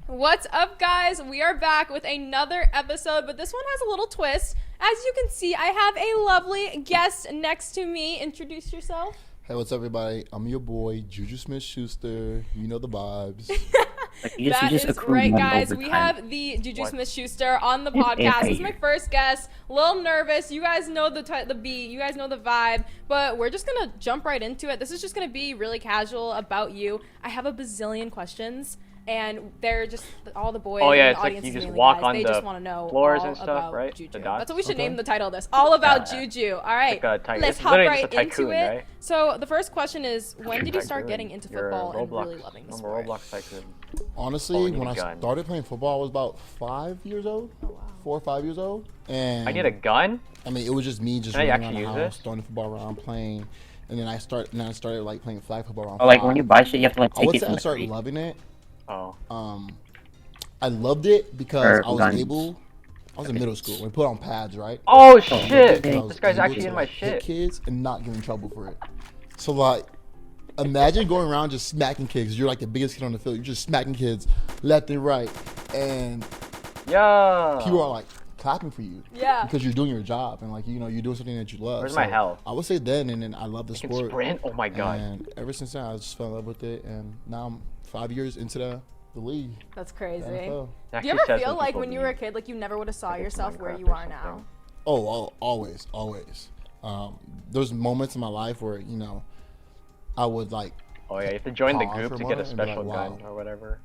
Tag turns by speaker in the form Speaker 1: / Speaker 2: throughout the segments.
Speaker 1: What's up, guys? We are back with another episode, but this one has a little twist. As you can see, I have a lovely guest next to me. Introduce yourself.
Speaker 2: Hey, what's up, everybody? I'm your boy, Juju Smith-Schuster. You know the vibes.
Speaker 1: That is right, guys. We have the Juju Smith-Schuster on the podcast. This is my first guest. A little nervous. You guys know the beat. You guys know the vibe. But we're just going to jump right into it. This is just going to be really casual about you. I have a bazillion questions. And they're just all the boys.
Speaker 3: Oh yeah,
Speaker 1: in
Speaker 3: it's
Speaker 1: the audience
Speaker 3: like you just
Speaker 1: mainly
Speaker 3: walk
Speaker 1: guys.
Speaker 3: on
Speaker 1: They
Speaker 3: the
Speaker 1: just want to know
Speaker 3: floors
Speaker 1: all
Speaker 3: and stuff,
Speaker 1: about
Speaker 3: right?
Speaker 1: Juju.
Speaker 3: The dots?
Speaker 1: That's what we should name the title of this. All about Juju. All right,
Speaker 3: like a
Speaker 1: let's
Speaker 3: it's
Speaker 1: hop
Speaker 3: literally
Speaker 1: right
Speaker 3: just a tycoon,
Speaker 1: into it.
Speaker 3: right?
Speaker 1: So the first question is, when did you start
Speaker 3: Tycoon.
Speaker 1: getting into
Speaker 3: You're a
Speaker 1: football and
Speaker 3: Roblox,
Speaker 1: really loving the
Speaker 3: I'm a
Speaker 1: sport?
Speaker 3: Roblox tycoon.
Speaker 2: Honestly,
Speaker 3: need
Speaker 2: when
Speaker 3: a
Speaker 2: I
Speaker 3: gun.
Speaker 2: started playing football, I was about 5 years old.
Speaker 1: Oh, wow.
Speaker 2: 4 or 5 years old. And
Speaker 3: I need a gun?
Speaker 2: I mean, it was just me just
Speaker 3: Can I
Speaker 2: running around
Speaker 3: actually
Speaker 2: the
Speaker 3: use
Speaker 2: house,
Speaker 3: this?
Speaker 2: throwing the football around, playing. And then I started like playing flag football around
Speaker 4: Oh, like
Speaker 2: 5.
Speaker 4: when you buy shit, you have to like
Speaker 2: I
Speaker 4: take
Speaker 2: would
Speaker 4: it
Speaker 2: say
Speaker 4: from
Speaker 2: I
Speaker 4: the
Speaker 2: started
Speaker 4: crate.
Speaker 2: loving it.
Speaker 3: Oh.
Speaker 2: I loved it because
Speaker 4: Or
Speaker 2: I was
Speaker 4: guns.
Speaker 2: able. I was in middle school. We put on pads, right?
Speaker 3: Oh
Speaker 2: I
Speaker 3: shit!
Speaker 2: was
Speaker 3: This guy's
Speaker 2: able
Speaker 3: actually
Speaker 2: to,
Speaker 3: in my
Speaker 2: like, hit
Speaker 3: shit.
Speaker 2: kids and not get in trouble for it. So like, imagine going around just smacking kids. You're like the biggest kid on the field. You're just smacking kids left and right, and
Speaker 3: Yeah.
Speaker 2: people are like clapping for you.
Speaker 1: Yeah.
Speaker 2: Because you're doing your job and like you're doing something that you love.
Speaker 3: Where's my health?
Speaker 2: I would say then, and then I love the
Speaker 3: I can
Speaker 2: sport.
Speaker 3: sprint? Oh my god.
Speaker 2: And ever since then, I just fell in love with it, and now I'm 5 years into the league.
Speaker 1: That's
Speaker 2: the
Speaker 1: crazy.
Speaker 2: NFL.
Speaker 3: It
Speaker 1: Do you
Speaker 3: actually
Speaker 1: ever
Speaker 3: says
Speaker 1: feel
Speaker 3: what
Speaker 1: like
Speaker 3: people
Speaker 1: when you were a
Speaker 3: need.
Speaker 1: kid, like you never would have saw
Speaker 3: Like it's
Speaker 1: yourself where
Speaker 3: Minecraft
Speaker 1: you
Speaker 3: or
Speaker 1: are now?
Speaker 2: Oh, always. There's moments in my life where I would like
Speaker 3: Oh yeah, you have to join the
Speaker 2: pause
Speaker 3: group
Speaker 2: for a
Speaker 3: to get a
Speaker 2: moment and be like,
Speaker 3: special gun
Speaker 2: wow.
Speaker 3: or whatever.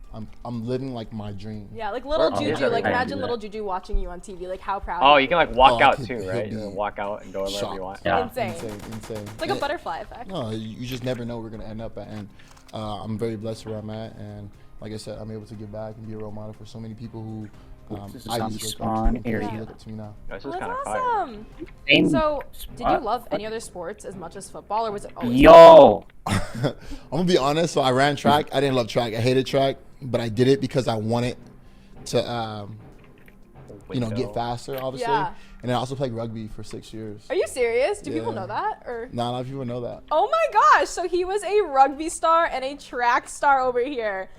Speaker 2: I'm living like my dream.
Speaker 1: Yeah, like little
Speaker 3: Oh,
Speaker 1: Juju.
Speaker 3: yeah,
Speaker 1: Like
Speaker 3: I
Speaker 1: imagine
Speaker 4: do that.
Speaker 1: little Juju watching you on TV. Like how proud.
Speaker 3: Oh,
Speaker 1: he
Speaker 3: you can
Speaker 1: is.
Speaker 3: like walk
Speaker 2: I
Speaker 3: out
Speaker 2: could-
Speaker 3: too,
Speaker 2: he'll
Speaker 3: right?
Speaker 2: be
Speaker 3: You can walk out and go wherever
Speaker 2: shocked.
Speaker 3: you want.
Speaker 4: Yeah.
Speaker 1: Insane.
Speaker 2: Insane.
Speaker 1: It's like a butterfly effect.
Speaker 2: No, you just never know where we're gonna end up at, and I'm very blessed where I'm at, and like I said, I'm able to give back and be a role model for so many people who
Speaker 4: This is
Speaker 2: I
Speaker 4: on
Speaker 2: used to look
Speaker 4: spawn
Speaker 2: up to, and
Speaker 4: area.
Speaker 2: look up to me now.
Speaker 3: This is
Speaker 1: Well,
Speaker 3: kind
Speaker 1: that's
Speaker 3: of fire.
Speaker 1: awesome.
Speaker 4: Same
Speaker 1: So, did you
Speaker 4: spot.
Speaker 1: love any other sports as much as football, or was it always?
Speaker 4: Yo,
Speaker 2: I'm gonna be honest. So I ran track. I didn't love track. I hated track, but I did it because I wanted to, get
Speaker 3: Window.
Speaker 2: faster, obviously.
Speaker 1: Yeah.
Speaker 2: And then I also played rugby for 6 years.
Speaker 1: Are you serious? Do people
Speaker 2: Yeah.
Speaker 1: know that? Or
Speaker 2: Not a lot of people know that.
Speaker 1: oh my gosh! So he was a rugby star and a track star over here.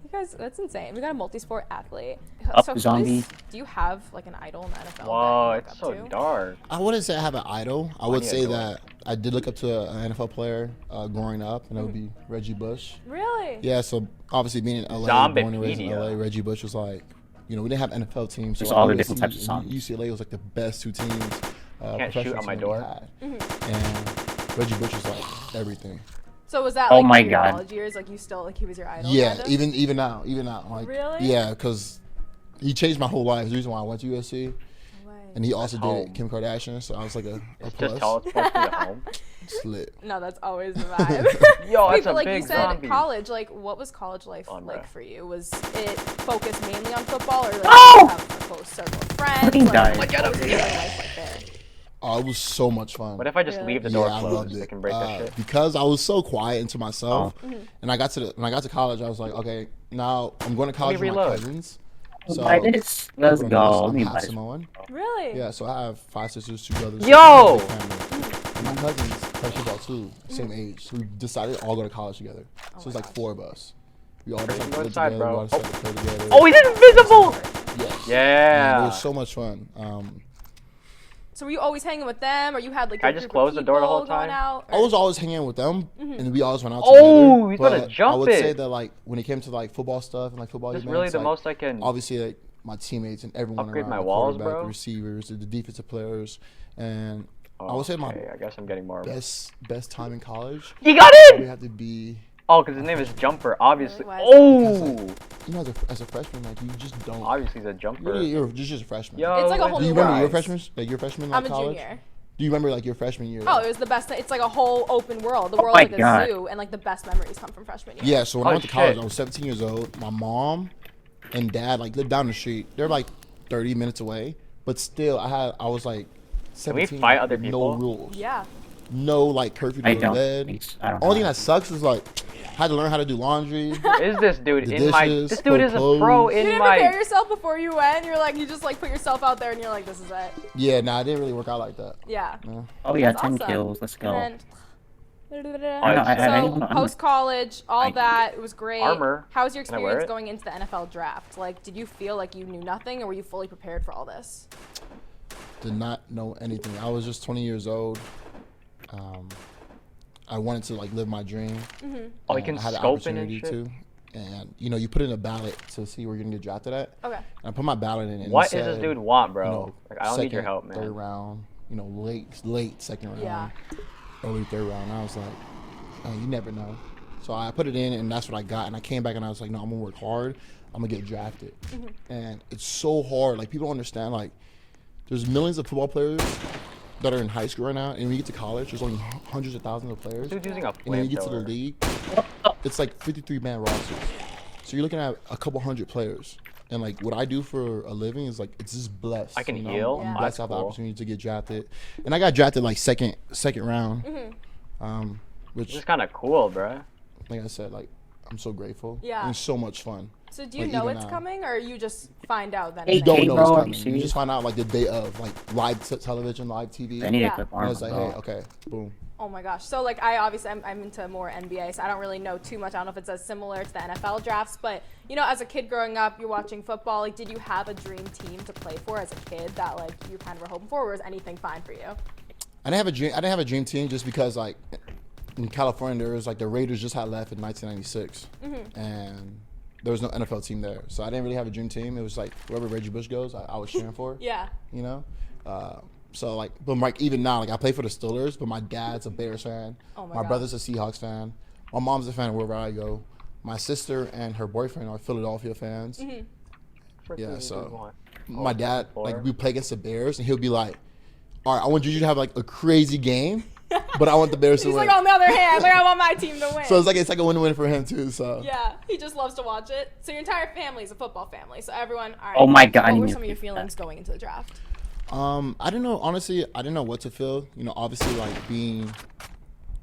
Speaker 1: You guys, that's insane. We got a multi-sport athlete.
Speaker 4: Up
Speaker 1: so
Speaker 4: zombie.
Speaker 1: do you have like an idol in the NFL?
Speaker 3: Whoa,
Speaker 1: that you
Speaker 3: it's
Speaker 1: look
Speaker 3: so
Speaker 1: up to?
Speaker 3: dark.
Speaker 2: I wouldn't say I have an idol. I would
Speaker 3: need a
Speaker 2: say
Speaker 3: door.
Speaker 2: that I did look up to an NFL player growing up, and that would be Reggie Bush.
Speaker 1: Really?
Speaker 2: Yeah, so obviously being in LA,
Speaker 3: Zombie
Speaker 2: born and raised in
Speaker 3: media.
Speaker 2: LA, Reggie Bush was like, we didn't have NFL teams. So
Speaker 4: There's all the
Speaker 2: USC
Speaker 4: different types of
Speaker 2: and
Speaker 4: songs.
Speaker 2: UCLA was like the best two teams.
Speaker 3: Can't shoot
Speaker 2: professional
Speaker 3: on my
Speaker 2: team
Speaker 3: door.
Speaker 2: we had. And Reggie Bush was like everything.
Speaker 1: So was that
Speaker 4: Oh
Speaker 1: like
Speaker 4: my
Speaker 1: in your
Speaker 4: God.
Speaker 1: college years? Like you still like he was your idol?
Speaker 2: Yeah,
Speaker 1: kind of?
Speaker 2: even now, like
Speaker 1: Really?
Speaker 2: yeah, because he changed my whole life. The reason why I went to USC,
Speaker 1: No way.
Speaker 2: and he also
Speaker 3: home.
Speaker 2: did Kim Kardashian, so I was like a
Speaker 3: It's
Speaker 2: plus.
Speaker 3: just how it's supposed to be at home.
Speaker 2: Slit.
Speaker 1: No, that's always the vibe.
Speaker 3: Yo,
Speaker 1: Wait,
Speaker 3: that's
Speaker 1: but
Speaker 3: a
Speaker 1: like
Speaker 3: big
Speaker 1: you said,
Speaker 3: zombie.
Speaker 1: college. Like, what was college life
Speaker 3: On
Speaker 1: like
Speaker 3: ref.
Speaker 1: for you? Was it focused mainly on football, or like
Speaker 4: Oh!
Speaker 1: did you have a close circle of friends?
Speaker 4: Fucking
Speaker 1: Like,
Speaker 4: died.
Speaker 1: what was your life like there?
Speaker 2: Oh, it was so much fun.
Speaker 3: What if I just
Speaker 1: Really?
Speaker 3: leave the door
Speaker 2: I
Speaker 3: closed?
Speaker 2: loved
Speaker 3: They
Speaker 2: it.
Speaker 3: can break that shit.
Speaker 2: Because I was so quiet into myself,
Speaker 1: Mm-hmm.
Speaker 2: and when I got to college, I was like, okay, now I'm going to college with my
Speaker 3: reload.
Speaker 2: cousins. So
Speaker 4: buy this. Let's
Speaker 2: I'm
Speaker 4: go. Let me
Speaker 2: half
Speaker 4: buy this.
Speaker 2: Samoan.
Speaker 1: Really?
Speaker 2: Yeah, so I have 5 sisters, 2 brothers.
Speaker 3: Yo!
Speaker 2: so it's a big family. And my cousins play football too, same age. So we decided to all go to college together. So it's like 4 of us. We all decided to
Speaker 3: Go
Speaker 2: live
Speaker 3: inside,
Speaker 2: together. We
Speaker 3: bro.
Speaker 2: all decided to play together.
Speaker 3: Oh, he's invisible!
Speaker 2: Yes. And it
Speaker 3: Yeah.
Speaker 2: was so much fun.
Speaker 1: So were you always hanging with them, or you had like
Speaker 3: Can I
Speaker 1: a
Speaker 3: just
Speaker 1: group of
Speaker 3: close the door the whole
Speaker 1: people going
Speaker 3: time?
Speaker 1: out,
Speaker 2: I
Speaker 1: or-
Speaker 2: was always hanging with them, and we always went out
Speaker 3: Oh,
Speaker 2: together.
Speaker 3: he's gonna
Speaker 2: but
Speaker 3: jump
Speaker 2: I would
Speaker 3: it.
Speaker 2: say that like when it came to like football stuff and like football
Speaker 3: This is
Speaker 2: events,
Speaker 3: really the
Speaker 2: like,
Speaker 3: most I can.
Speaker 2: obviously like my teammates and everyone
Speaker 3: Upgrade
Speaker 2: around,
Speaker 3: my
Speaker 2: the
Speaker 3: walls,
Speaker 2: quarterback,
Speaker 3: bro?
Speaker 2: the receivers, the defensive players, and I would say my
Speaker 3: Okay, I guess I'm getting more.
Speaker 2: best time in college
Speaker 3: He got
Speaker 2: we
Speaker 3: it!
Speaker 2: had to be,
Speaker 3: Oh, because his name is Jumper, obviously.
Speaker 1: Really?
Speaker 3: Oh!
Speaker 2: as a freshman, like you just don't.
Speaker 3: Obviously, he's a jumper.
Speaker 2: You're just a freshman.
Speaker 3: Yo,
Speaker 1: It's like a whole
Speaker 2: Do you
Speaker 1: new
Speaker 2: remember your
Speaker 1: world.
Speaker 2: freshman, your freshman
Speaker 1: I'm
Speaker 2: like,
Speaker 1: a
Speaker 2: college?
Speaker 1: junior.
Speaker 2: Do you remember like your freshman year?
Speaker 1: Oh, it was the best. It's like a whole open world. The world
Speaker 4: my
Speaker 1: like a
Speaker 4: God.
Speaker 1: zoo, and like the best memories come from freshman year.
Speaker 2: Yeah, so when I
Speaker 3: Oh,
Speaker 2: went to college,
Speaker 3: shit.
Speaker 2: I was 17 years old. My mom and dad like lived down the street. They're like 30 minutes away, but still, I was like 17.
Speaker 3: fight other
Speaker 2: No
Speaker 3: people?
Speaker 2: rules.
Speaker 1: Yeah.
Speaker 2: No like curfew to
Speaker 4: I
Speaker 2: go to
Speaker 4: don't.
Speaker 2: bed.
Speaker 4: I don't.
Speaker 2: Only thing that sucks is like had to learn how to do laundry.
Speaker 3: Is this dude
Speaker 2: The
Speaker 3: in my?
Speaker 2: dishes,
Speaker 3: This dude is a
Speaker 2: fold
Speaker 3: pro
Speaker 2: clothes.
Speaker 1: You
Speaker 3: in
Speaker 1: didn't prepare
Speaker 3: my.
Speaker 1: yourself before you went. You're like, you just like put yourself out there, and you're like, this is it.
Speaker 2: Yeah, nah, it didn't really work out like that.
Speaker 1: Yeah.
Speaker 2: Yeah.
Speaker 4: Oh yeah,
Speaker 1: That's
Speaker 4: 10
Speaker 1: awesome.
Speaker 4: kills. Let's go.
Speaker 1: And then, So post college, all that, it was great.
Speaker 3: Armor.
Speaker 1: How was your
Speaker 3: Can I wear
Speaker 1: experience
Speaker 3: it?
Speaker 1: going into the NFL draft? Like, did you feel like you knew nothing, or were you fully prepared for all this?
Speaker 2: Did not know anything. I was just 20 years old. I wanted to like live my dream.
Speaker 3: Oh, you can
Speaker 2: I had the
Speaker 3: scope in and
Speaker 2: opportunity
Speaker 3: shit?
Speaker 2: to. And you know, you put in a ballot to see where you're gonna get drafted at.
Speaker 1: Okay.
Speaker 2: And I put my ballot in. And
Speaker 3: What
Speaker 2: it
Speaker 3: does
Speaker 2: said,
Speaker 3: this dude want, bro?
Speaker 2: You know,
Speaker 3: Like, I don't need your
Speaker 2: second,
Speaker 3: help, man.
Speaker 2: Third round. You know, late second round.
Speaker 1: Yeah.
Speaker 2: Early third round. And I was like, oh, you never know. So I put it in, and that's what I got. And I came back, and I was like, no, I'm gonna work hard. I'm gonna get drafted. And it's so hard. Like people don't understand. Like there's millions of football players that are in high school right now, and when you get to college, there's only hundreds of thousands of players.
Speaker 3: Dude's using a
Speaker 2: And then you get to the
Speaker 3: flamethrower.
Speaker 2: league, it's like 53-man rosters. So you're looking at a couple hundred players. And like what I do for a living is like it's just blessed.
Speaker 3: I can
Speaker 2: you know?
Speaker 3: heal?
Speaker 1: Yeah.
Speaker 2: I'm
Speaker 3: Oh,
Speaker 2: blessed
Speaker 3: that's
Speaker 2: to have the
Speaker 3: cool.
Speaker 2: opportunity to get drafted. And I got drafted like second round. Which
Speaker 3: This is kind of cool, bro.
Speaker 2: like I said, like I'm so grateful.
Speaker 1: Yeah.
Speaker 2: And it's so much fun.
Speaker 1: So do you
Speaker 2: Like,
Speaker 1: know
Speaker 2: even
Speaker 1: it's
Speaker 2: now.
Speaker 1: coming, or you just find out then?
Speaker 4: Hey,
Speaker 2: You don't
Speaker 4: Hey,
Speaker 2: know
Speaker 4: bro,
Speaker 2: it's
Speaker 4: are you
Speaker 2: coming. You
Speaker 4: serious?
Speaker 2: just find out like the day of, like live television, live TV.
Speaker 4: I need
Speaker 1: Yeah.
Speaker 4: to clip
Speaker 2: And
Speaker 4: armor.
Speaker 2: it's like,
Speaker 4: bro.
Speaker 2: hey, okay, boom.
Speaker 1: Oh my gosh. So like I'm into more NBA, so I don't really know too much. I don't know if it's as similar to the NFL drafts, but you know, as a kid growing up, you're watching football. Like, did you have a dream team to play for as a kid that like you kind of were hoping for, or was anything fine for you?
Speaker 2: I didn't have a dream team just because like in California there was like the Raiders just had left in 1996, and there was no NFL team there, so I didn't really have a dream team. It was like wherever Reggie Bush goes, I was cheering for.
Speaker 1: Yeah.
Speaker 2: You know, so like, but like even now, like I play for the Steelers, but my dad's a Bears fan.
Speaker 1: Oh my
Speaker 2: my
Speaker 1: God.
Speaker 2: brother's a Seahawks fan. My mom's a fan of wherever I go. My sister and her boyfriend are Philadelphia fans.
Speaker 3: Frick
Speaker 2: Yeah,
Speaker 3: does this
Speaker 2: so
Speaker 3: dude want?
Speaker 2: my dad,
Speaker 3: floor.
Speaker 2: like we play against the Bears, and he'll be like, "All right, I want you to have like a crazy game, but I want the Bears to
Speaker 1: He's
Speaker 2: win."
Speaker 1: like, on the other hand, like I want my team to win.
Speaker 2: So it's like a win-win for him too. So
Speaker 1: yeah, he just loves to watch it. So your entire family is a football family. So everyone, all right.
Speaker 4: Oh my God, I
Speaker 1: What were
Speaker 4: need
Speaker 1: some
Speaker 4: to
Speaker 1: of your
Speaker 4: repeat that.
Speaker 1: feelings going into the draft?
Speaker 2: I didn't know. Honestly, I didn't know what to feel. You know, obviously, like being,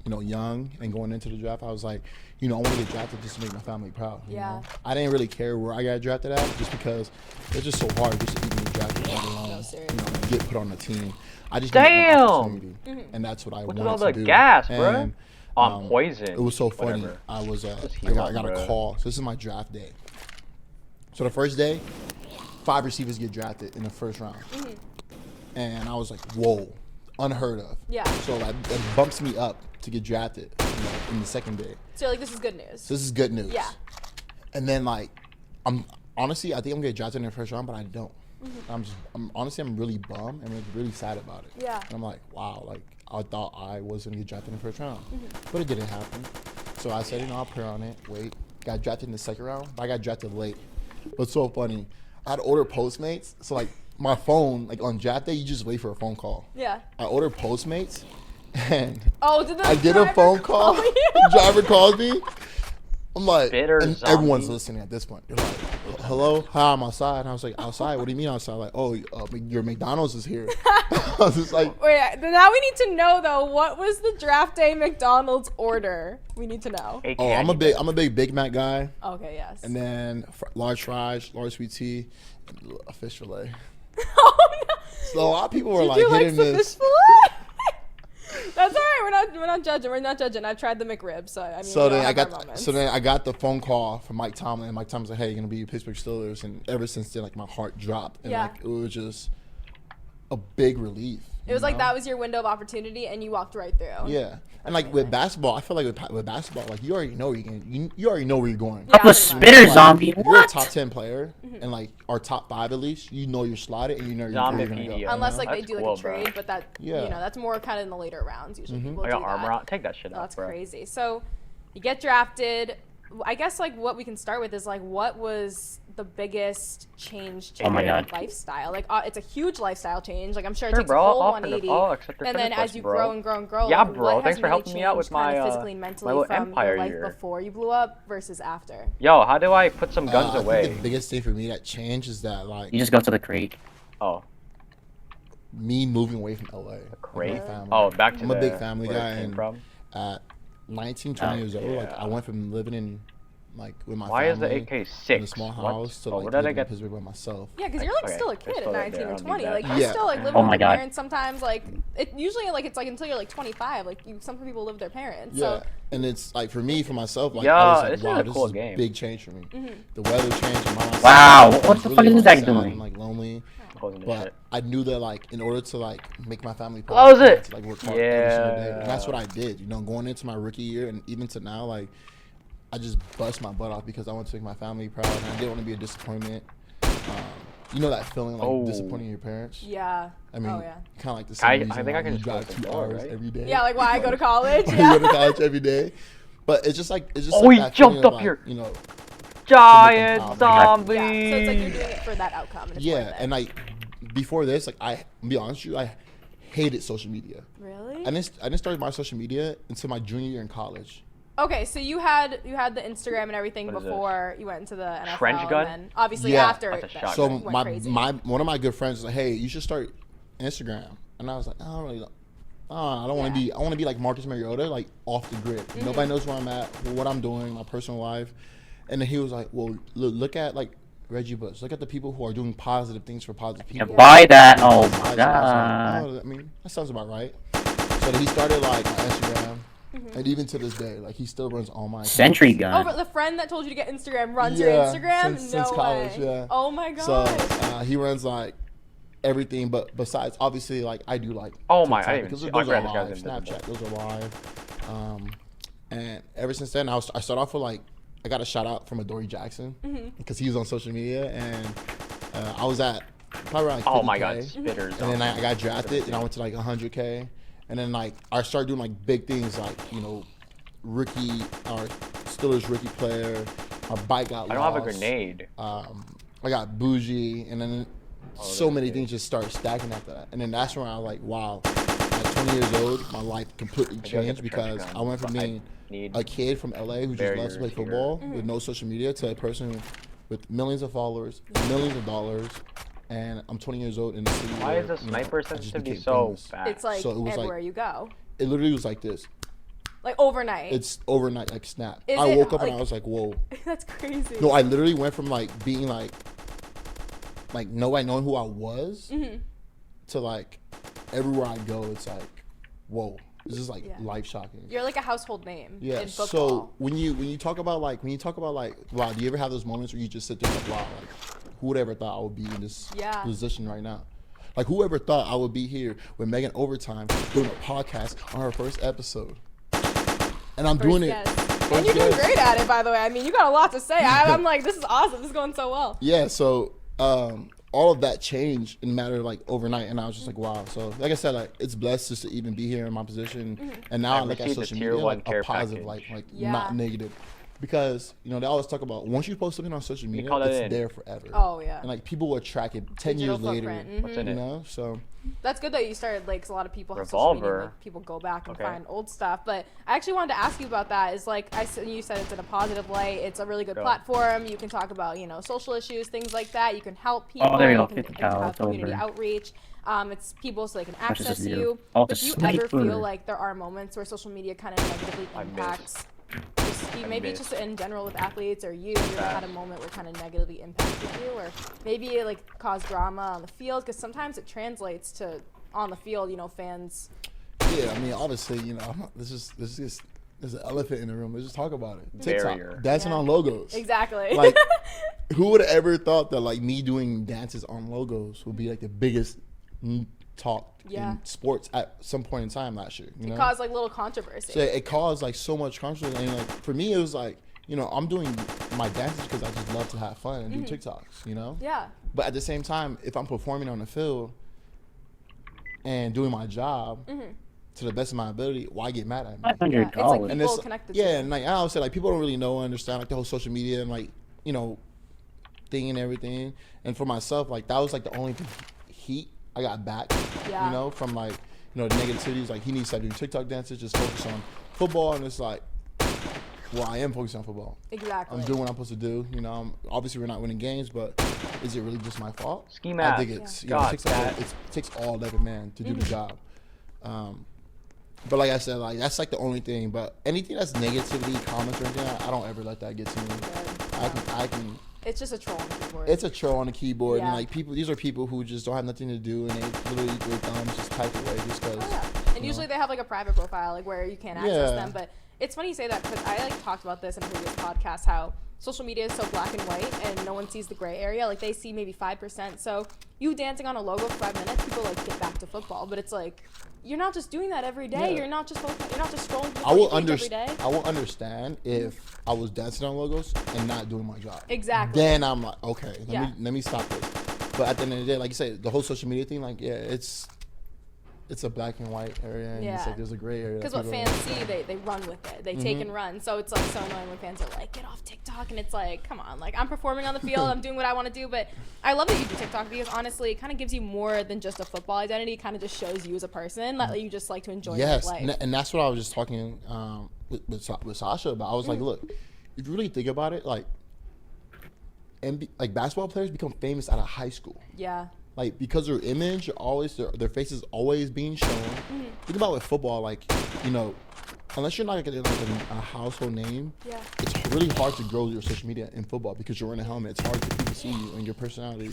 Speaker 2: you know, young and going into the draft, I was like, you know, I want to get drafted just to make my family proud. You
Speaker 1: Yeah.
Speaker 2: know? I didn't really care where I got drafted at, just because it's just so hard just to even get drafted, let alone,
Speaker 1: serious.
Speaker 2: you know, get put on the team. I just
Speaker 3: Damn!
Speaker 2: needed an opportunity, and that's what I
Speaker 3: What's
Speaker 2: wanted
Speaker 3: with all
Speaker 2: to
Speaker 3: the
Speaker 2: do.
Speaker 3: gas, bro?
Speaker 2: And,
Speaker 3: I'm poison.
Speaker 2: It was so funny.
Speaker 3: Whatever.
Speaker 2: I was
Speaker 3: Just
Speaker 2: I
Speaker 3: heal
Speaker 2: got
Speaker 3: up,
Speaker 2: a
Speaker 3: bro.
Speaker 2: call. So this is my draft day. So the first day, 5 receivers get drafted in the first round. And I was like, whoa, unheard of.
Speaker 1: Yeah.
Speaker 2: So that bumps me up to get drafted, you know, in the second day.
Speaker 1: So you're like, this is good news.
Speaker 2: So this is good news.
Speaker 1: Yeah.
Speaker 2: And then like, honestly, I think I'm gonna get drafted in the first round, but I don't. I'm really bummed and really sad about it.
Speaker 1: Yeah.
Speaker 2: And I'm like, wow, like I thought I was gonna get drafted in the first round, but it didn't happen. So I said, you know, I'll pray on it. Wait, got drafted in the second round, but I got drafted late. But it's so funny. I had ordered Postmates, so like my phone, like on draft day, you just wait for a phone call.
Speaker 1: Yeah.
Speaker 2: I ordered Postmates, and
Speaker 1: Oh, did the
Speaker 2: I did a
Speaker 1: driver
Speaker 2: phone call.
Speaker 1: you?
Speaker 2: Driver called me. I'm like,
Speaker 3: Bitter
Speaker 2: and
Speaker 3: zombie.
Speaker 2: everyone's listening at this point. They're like, hello, hi, I'm outside. And I was like, outside? What do you mean outside? Like, oh, your McDonald's is here. I was just like,
Speaker 1: Wait, now we need to know though. What was the draft day McDonald's order? We need to know.
Speaker 3: Hey,
Speaker 2: oh,
Speaker 3: candy
Speaker 2: I'm a big Big Mac guy,
Speaker 1: Okay, yes.
Speaker 2: and then large fries, large sweet tea, and a fish fillet.
Speaker 1: Oh no.
Speaker 2: So a lot of people were
Speaker 1: Did
Speaker 2: like
Speaker 1: you like
Speaker 2: hitting
Speaker 1: the
Speaker 2: this.
Speaker 1: fish fillet? That's all right. We're not judging. We're not judging. I've tried the McRib, so I mean.
Speaker 2: So
Speaker 1: we
Speaker 2: then
Speaker 1: all
Speaker 2: I
Speaker 1: have our
Speaker 2: got
Speaker 1: moments.
Speaker 2: the phone call from Mike Tomlin. And Mike Tomlin's like, "Hey, you're gonna be Pittsburgh Steelers," and ever since then, like my heart dropped, and
Speaker 1: Yeah.
Speaker 2: like it was just a big relief.
Speaker 1: It was
Speaker 2: you
Speaker 1: like
Speaker 2: know?
Speaker 1: that was your window of opportunity, and you walked right through.
Speaker 2: Yeah, and like with basketball, I feel like with basketball, like you already know where you're going. You already know where you're going.
Speaker 1: Yeah,
Speaker 4: I'm a
Speaker 1: pretty much.
Speaker 4: spitter
Speaker 2: Like,
Speaker 4: zombie.
Speaker 2: if you're a
Speaker 4: What?
Speaker 2: top 10 player, and like or top 5 at least, you know you're slotted, and you know where you're gonna go.
Speaker 3: Zombie
Speaker 2: you know?
Speaker 1: Unless like they
Speaker 3: That's
Speaker 1: do like
Speaker 3: cool,
Speaker 1: a trade,
Speaker 3: bro.
Speaker 1: but that
Speaker 2: Yeah.
Speaker 1: you know that's more kind of in the later rounds usually. People
Speaker 3: I got
Speaker 1: do
Speaker 3: armor
Speaker 1: that.
Speaker 3: out. Take that shit out,
Speaker 1: That's
Speaker 3: bro.
Speaker 1: crazy. So you get drafted. I guess like what we can start with is like what was the biggest change to
Speaker 4: Oh my
Speaker 1: your
Speaker 4: God.
Speaker 1: lifestyle? Like it's a huge lifestyle change. Like I'm sure it
Speaker 3: Sure,
Speaker 1: takes
Speaker 3: bro.
Speaker 1: a whole
Speaker 3: I'll
Speaker 1: 180.
Speaker 3: accept your
Speaker 1: And then
Speaker 3: friend
Speaker 1: as you
Speaker 3: request, bro.
Speaker 1: grow and grow and grow,
Speaker 3: Yeah,
Speaker 1: like,
Speaker 3: bro.
Speaker 1: what
Speaker 3: Thanks
Speaker 1: has
Speaker 3: for
Speaker 1: really
Speaker 3: helping me out with
Speaker 1: changed kind
Speaker 3: my,
Speaker 1: of physically and mentally
Speaker 3: little
Speaker 1: from
Speaker 3: empire
Speaker 1: your life
Speaker 3: year.
Speaker 1: before you blew up versus after.
Speaker 3: Yo, how do I put some guns
Speaker 2: I think
Speaker 3: away?
Speaker 2: the biggest thing for me that changed is that like
Speaker 4: You just go to the crate.
Speaker 3: Oh,
Speaker 2: me moving away from LA.
Speaker 3: crate.
Speaker 2: My family.
Speaker 3: Oh, back to
Speaker 2: I'm a
Speaker 3: the-
Speaker 2: big family
Speaker 3: where it
Speaker 2: guy,
Speaker 3: came
Speaker 2: and
Speaker 3: from.
Speaker 2: at 19, 20
Speaker 4: Oh,
Speaker 2: years old, like
Speaker 3: yeah.
Speaker 2: I went from living in like with my
Speaker 3: Why is the
Speaker 2: family.
Speaker 3: AK6?
Speaker 2: In a small house, so like
Speaker 3: where did I
Speaker 2: live in
Speaker 3: get?
Speaker 2: Pittsburgh by myself.
Speaker 1: Yeah, because you're like
Speaker 3: Okay,
Speaker 1: still a
Speaker 3: let's
Speaker 1: kid at
Speaker 3: throw that
Speaker 1: 19
Speaker 3: there,
Speaker 1: or
Speaker 3: I don't
Speaker 1: 20.
Speaker 3: need that.
Speaker 1: Like you're
Speaker 2: Yeah.
Speaker 1: still like living
Speaker 4: Oh
Speaker 1: with
Speaker 4: my
Speaker 1: your
Speaker 4: God.
Speaker 1: parents sometimes. Like it usually like it's like until you're like 25. Like some people live with their parents.
Speaker 2: Yeah,
Speaker 1: So
Speaker 2: and it's like for me, for myself, like
Speaker 3: Yeah,
Speaker 2: I was like,
Speaker 3: this is
Speaker 2: wow,
Speaker 3: a
Speaker 2: this
Speaker 3: cool
Speaker 2: is
Speaker 3: game.
Speaker 2: a big change for me.
Speaker 1: Mm-hmm.
Speaker 2: The weather changed. My mindset
Speaker 4: Wow,
Speaker 2: was
Speaker 4: what the
Speaker 2: really,
Speaker 4: fuck is this
Speaker 2: like,
Speaker 4: guy
Speaker 2: sad
Speaker 4: doing?
Speaker 2: and, like lonely.
Speaker 3: Closing this
Speaker 2: But
Speaker 3: shit.
Speaker 2: I knew that like in order to like make my family proud,
Speaker 3: Close
Speaker 2: I had
Speaker 3: it!
Speaker 2: to like work hard every single day, and that's
Speaker 3: Yeah.
Speaker 2: what I did. You know, going into my rookie year and even to now, like I just bust my butt off because I want to make my family proud, and I didn't want to be a disappointment. You know that feeling like
Speaker 3: Oh.
Speaker 2: disappointing your parents.
Speaker 1: yeah.
Speaker 2: I mean,
Speaker 1: Oh yeah.
Speaker 2: kind of like the
Speaker 3: I
Speaker 2: same reason
Speaker 3: think I
Speaker 2: why
Speaker 3: can
Speaker 2: you
Speaker 3: just
Speaker 2: drive
Speaker 3: close the
Speaker 2: 2
Speaker 3: door,
Speaker 2: hours
Speaker 3: right?
Speaker 2: every day.
Speaker 1: Yeah, like why I go to college.
Speaker 2: You
Speaker 1: Yeah.
Speaker 2: go to college every day. But it's just like
Speaker 3: Oh,
Speaker 2: like
Speaker 3: he
Speaker 2: that
Speaker 3: jumped
Speaker 2: feeling of,
Speaker 3: up
Speaker 2: like,
Speaker 3: here.
Speaker 2: You know,
Speaker 3: Giant
Speaker 2: Oh my
Speaker 3: zombie.
Speaker 1: Yeah. So it's like you're doing it for that outcome. And it's worth
Speaker 2: yeah,
Speaker 1: it.
Speaker 2: and like before this, like I'll be honest with you, I hated social media.
Speaker 1: Really?
Speaker 2: I didn't start my social media until my junior year in college.
Speaker 1: Okay, so you had the Instagram and everything
Speaker 3: What is
Speaker 1: before you went into the NFL.
Speaker 3: Trench gun?
Speaker 1: And then obviously
Speaker 2: Yeah.
Speaker 1: after
Speaker 3: That's a
Speaker 1: that
Speaker 3: shotgun.
Speaker 2: So
Speaker 1: went
Speaker 2: my
Speaker 1: crazy.
Speaker 2: one of my good friends was like, "Hey, you should start Instagram," and I was like, "I don't really." I don't want to
Speaker 1: Yeah.
Speaker 2: be. I want to be like Marcus Mariota, like off the grid. Nobody knows where I'm at, what I'm doing, my personal life. And then he was like, "Well, look at like Reggie Bush. Look at the people who are doing positive things for positive
Speaker 4: Yeah,
Speaker 2: people."
Speaker 4: buy that. Oh
Speaker 2: I
Speaker 4: my
Speaker 2: was like,
Speaker 4: god.
Speaker 2: "Oh, I mean, that sounds about right." So he started like my Instagram, and even to this day, like he still runs all my accounts.
Speaker 4: Sentry
Speaker 1: Oh,
Speaker 4: gun.
Speaker 1: but the friend that told you to get Instagram runs
Speaker 2: Yeah,
Speaker 1: your Instagram?
Speaker 2: since
Speaker 1: No
Speaker 2: college,
Speaker 1: way.
Speaker 2: yeah.
Speaker 1: Oh my god.
Speaker 2: So he runs like everything, but besides, obviously, like I do like.
Speaker 3: Oh my, I
Speaker 2: TikTok,
Speaker 3: didn't even
Speaker 2: because
Speaker 3: see- I
Speaker 2: those are
Speaker 3: forgot this guy's
Speaker 2: live.
Speaker 3: invisible.
Speaker 2: Snapchat, those are live. And ever since then, I started off with like I got a shout out from Adoree Jackson because he was on social media, and I was at probably around like 50K,
Speaker 3: Oh my god, spitters.
Speaker 2: and then I got drafted, and I went to like 100K, and then like I started doing like big things, like rookie or Steelers rookie player. My bike got
Speaker 3: I don't have a
Speaker 2: lost.
Speaker 3: grenade.
Speaker 2: I got bougie, and then so many things just started stacking after that. And then that's when I was like, wow, at 20 years old, my life completely
Speaker 3: I gotta get
Speaker 2: changed
Speaker 3: the
Speaker 2: because
Speaker 3: trench gun,
Speaker 2: I went from
Speaker 3: but I
Speaker 2: being
Speaker 3: need
Speaker 2: a kid from LA who just loves to play
Speaker 3: barriers here.
Speaker 2: football with no social media to a person with millions of followers, millions of dollars, and I'm 20 years old in the city.
Speaker 3: Why
Speaker 2: where,
Speaker 3: is the
Speaker 2: you know,
Speaker 3: sniper
Speaker 2: I just
Speaker 3: sensitivity
Speaker 2: became
Speaker 3: so
Speaker 2: famous.
Speaker 3: fast?
Speaker 1: It's like
Speaker 2: So it was
Speaker 1: everywhere
Speaker 2: like-
Speaker 1: you go.
Speaker 2: It literally was like this.
Speaker 1: Like overnight.
Speaker 2: It's overnight, like snap.
Speaker 1: Is
Speaker 2: I
Speaker 1: it,
Speaker 2: woke up and
Speaker 1: like-
Speaker 2: I was like, whoa.
Speaker 1: That's crazy.
Speaker 2: No, I literally went from like being like nobody knowing who I was to like everywhere I go, it's like, whoa, this is like
Speaker 1: Yeah.
Speaker 2: life shocking.
Speaker 1: You're like a household name
Speaker 2: Yeah.
Speaker 1: in football.
Speaker 2: So when you talk about like wow, do you ever have those moments where you just sit there like, wow, like who would ever thought I would be in this
Speaker 1: Yeah.
Speaker 2: position right now? Like whoever thought I would be here with Megan Overtime doing a podcast on her first episode, and I'm doing it.
Speaker 1: First and you're doing
Speaker 2: guest.
Speaker 1: great at it, by the way. I mean, you got a lot to say. I'm like, this is awesome. This is going so well.
Speaker 2: Yeah, so all of that changed in a matter of like overnight, and I was just like, wow. So like I said, like it's blessed just to even be here in my position, and now I look at
Speaker 3: received the
Speaker 2: social
Speaker 3: tier
Speaker 2: media
Speaker 3: one
Speaker 2: like
Speaker 3: care
Speaker 2: a positive,
Speaker 3: package.
Speaker 2: like
Speaker 1: Yeah.
Speaker 2: not negative, because they always talk about once you post something on social media,
Speaker 3: call that
Speaker 2: it's
Speaker 3: in.
Speaker 2: there forever.
Speaker 1: Oh yeah.
Speaker 2: And like people will track it 10
Speaker 1: Digital
Speaker 2: years later.
Speaker 1: footprint.
Speaker 3: What's in
Speaker 2: You
Speaker 3: it?
Speaker 2: know, so
Speaker 1: That's good that you started, like, 'cause a lot of people have social media,
Speaker 3: Revolver.
Speaker 1: like, people go back and
Speaker 3: Okay.
Speaker 1: find old stuff. But I actually wanted to ask you about that. Is like, you said it's in a positive light. It's a really good
Speaker 3: Go.
Speaker 1: platform. You can talk about, social issues, things like that. You can help people.
Speaker 4: there you go,
Speaker 1: can
Speaker 4: 50
Speaker 1: have
Speaker 4: cal, it's
Speaker 1: community
Speaker 4: over.
Speaker 1: outreach. It's people so they can
Speaker 4: Much as
Speaker 1: access
Speaker 4: you.
Speaker 1: you.
Speaker 4: Oh,
Speaker 1: If
Speaker 4: the
Speaker 1: you ever feel
Speaker 4: sniper.
Speaker 1: like there are moments where social media kind of negatively
Speaker 3: I missed.
Speaker 1: impacts, maybe
Speaker 3: missed.
Speaker 1: just in general with athletes, or you ever had a moment where kind of negatively impacted you, or maybe it like caused drama on the field, because sometimes it translates to on the field, fans.
Speaker 2: yeah, I mean, obviously, there's an elephant in the room. Let's just talk about it.
Speaker 3: Barrier.
Speaker 2: TikTok, dancing
Speaker 1: Yeah.
Speaker 2: on logos.
Speaker 1: Exactly.
Speaker 2: Like, who would have ever thought that like me doing dances on logos would be like the biggest talk
Speaker 1: Yeah.
Speaker 2: in sports at some point in time last year? You know?
Speaker 1: Cause like little controversy.
Speaker 2: So it caused like so much controversy, and like for me, it was like I'm doing my dances because I just love to have fun and do TikToks,
Speaker 1: Yeah.
Speaker 2: But at the same time, if I'm performing on the field and doing my job to the best of my ability, why get mad at me?
Speaker 1: Yeah. It's like
Speaker 4: $500.
Speaker 2: And
Speaker 1: people
Speaker 2: it's
Speaker 1: connect the
Speaker 2: yeah,
Speaker 1: two.
Speaker 2: and like I always say, like people don't really know or understand like the whole social media and like thing and everything. And for myself, like that was like the only heat I got back,
Speaker 1: Yeah.
Speaker 2: from like the negativities. Like he needs to start doing TikTok dances, just focus on football. And it's like, well, I am focusing on football.
Speaker 1: Exactly.
Speaker 2: I'm doing what I'm supposed to do. Obviously we're not winning games, but is it really just my fault?
Speaker 3: Ski
Speaker 2: I
Speaker 3: mask.
Speaker 2: think it's
Speaker 3: God,
Speaker 2: it
Speaker 3: that-
Speaker 2: takes all 11 man to do the job. But like I said, like that's like the only thing. But anything that's negativity, comments or anything, I don't ever let that get to me. I can.
Speaker 1: It's just a troll on the keyboard.
Speaker 2: It's a troll on the keyboard,
Speaker 1: Yeah.
Speaker 2: and like people, these are people who just don't have nothing to do, and they literally their thumbs just type away just because.
Speaker 1: Oh, yeah. And usually they have like a private profile, like where you can't access them. But it's funny you say that because I like talked about this in a previous podcast how social media is so black and white and no one sees the gray area. Like they see maybe 5%. So you dancing on a logo for 5 minutes, people like get back to football. But it's like you're not just doing that every day.
Speaker 2: Yeah.
Speaker 1: You're not just scrolling through
Speaker 2: I will
Speaker 1: every day.
Speaker 2: I will understand if I was dancing on logos and not doing my job.
Speaker 1: Exactly.
Speaker 2: Then I'm like, okay, let me stop this. But at the end of the day, like you said, the whole social media thing, like it's a black and white area, and it's like there's a gray area.
Speaker 1: Because what fans see, they run with it. They take and run. So it's like so annoying when fans are like, get off TikTok. And it's like, come on. Like, I'm performing on the field. I'm doing what I want to do. But I love that you do TikTok because, honestly, it kind of gives you more than just a football identity. It kind of just shows you as a person that you just like to enjoy your life.
Speaker 2: Yes, and that's what I was just talking with Sasha about. I was like, look, if you really think about it, like basketball players become famous out of high school.
Speaker 1: Yeah.
Speaker 2: Like, because their image, their face is always being shown. Think about with football, like, you know, unless you're not like a household name, it's really hard to grow your social media in football because you're wearing a helmet. It's hard for people to see you and your personality,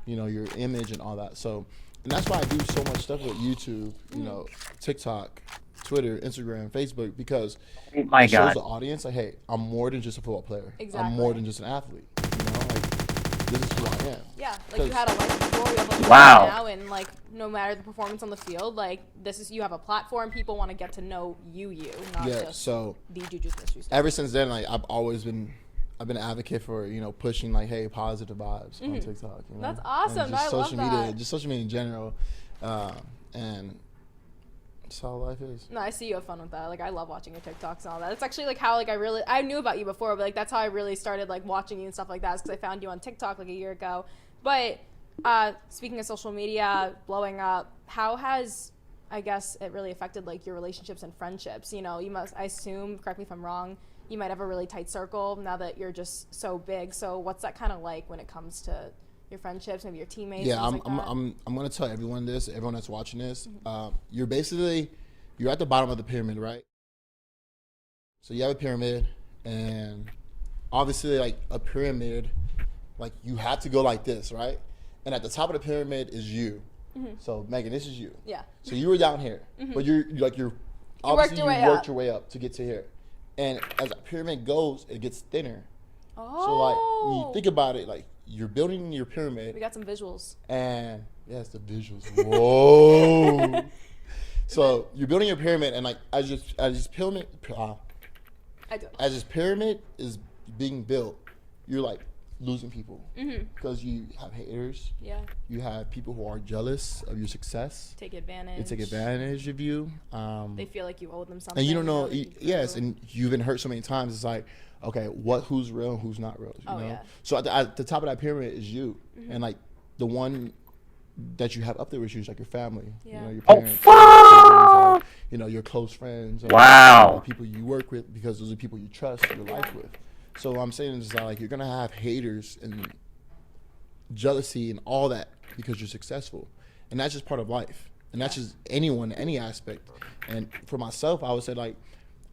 Speaker 2: you know, your image and all that. So, and that's why I do so much stuff with YouTube, you know, TikTok, Twitter, Instagram, Facebook, because it shows the audience, like, hey, I'm more than just a football player.
Speaker 1: Exactly.
Speaker 2: I'm more than just an athlete. You know, like, this is who I am.
Speaker 1: Yeah, like you had a life before, you have a life now, and like no matter the performance on the field, like you have a platform. People want to get to know you, not just the Juju Smith-Schuster.
Speaker 2: Ever since then, like I've been an advocate for, you know, pushing like, hey, positive vibes on TikTok. You know?
Speaker 1: That's awesome.
Speaker 2: Just social
Speaker 1: love
Speaker 2: media,
Speaker 1: that.
Speaker 2: just social media in general, and that's how life is.
Speaker 1: No, I see you have fun with that. Like, I love watching your TikToks and all that. It's actually like how like I knew about you before, but like that's how I really started like watching you and stuff like that. Is because I found you on TikTok like a year ago. But speaking of social media blowing up, how has, I guess, it really affected like your relationships and friendships? You know, I assume, correct me if I'm wrong, you might have a really tight circle now that you're just so big. So what's that kind of like when it comes to your friendships, maybe your teammates?
Speaker 2: Yeah, I'm gonna tell everyone that's watching this. You're at the bottom of the pyramid, right? So you have a pyramid, and obviously, like a pyramid, like you have to go like this, right? And at the top of the pyramid is you. So Megan, this is you.
Speaker 1: Yeah.
Speaker 2: So you were down here, but you're obviously you worked your way up to get to here, and as the pyramid goes, it gets thinner.
Speaker 1: Oh.
Speaker 2: So like when you think about it, like you're building your pyramid.
Speaker 1: We got some visuals.
Speaker 2: And yes, the visuals. Whoa. So you're building your pyramid, and like as this pyramid is being built, you're like losing people because you have haters.
Speaker 1: Yeah.
Speaker 2: You have people who are jealous of your success.
Speaker 1: Take advantage.
Speaker 2: They take advantage of you.
Speaker 1: They feel like you owe them something.
Speaker 2: And you don't know. Yes, and you've been hurt so many times. It's like, okay, who's real and who's not real? You know?
Speaker 1: Yeah.
Speaker 2: So at the top of that pyramid is you, and like the one that you have up there with you is like your family.
Speaker 1: Yeah.
Speaker 2: You know, your parents, siblings, you know, your close friends.
Speaker 4: Wow.
Speaker 2: People you work with, because those are people you trust your life with. So what I'm saying is that like you're gonna have haters and jealousy and all that because you're successful, and that's just part of life. And that's just anyone, any aspect. And for myself, I would say like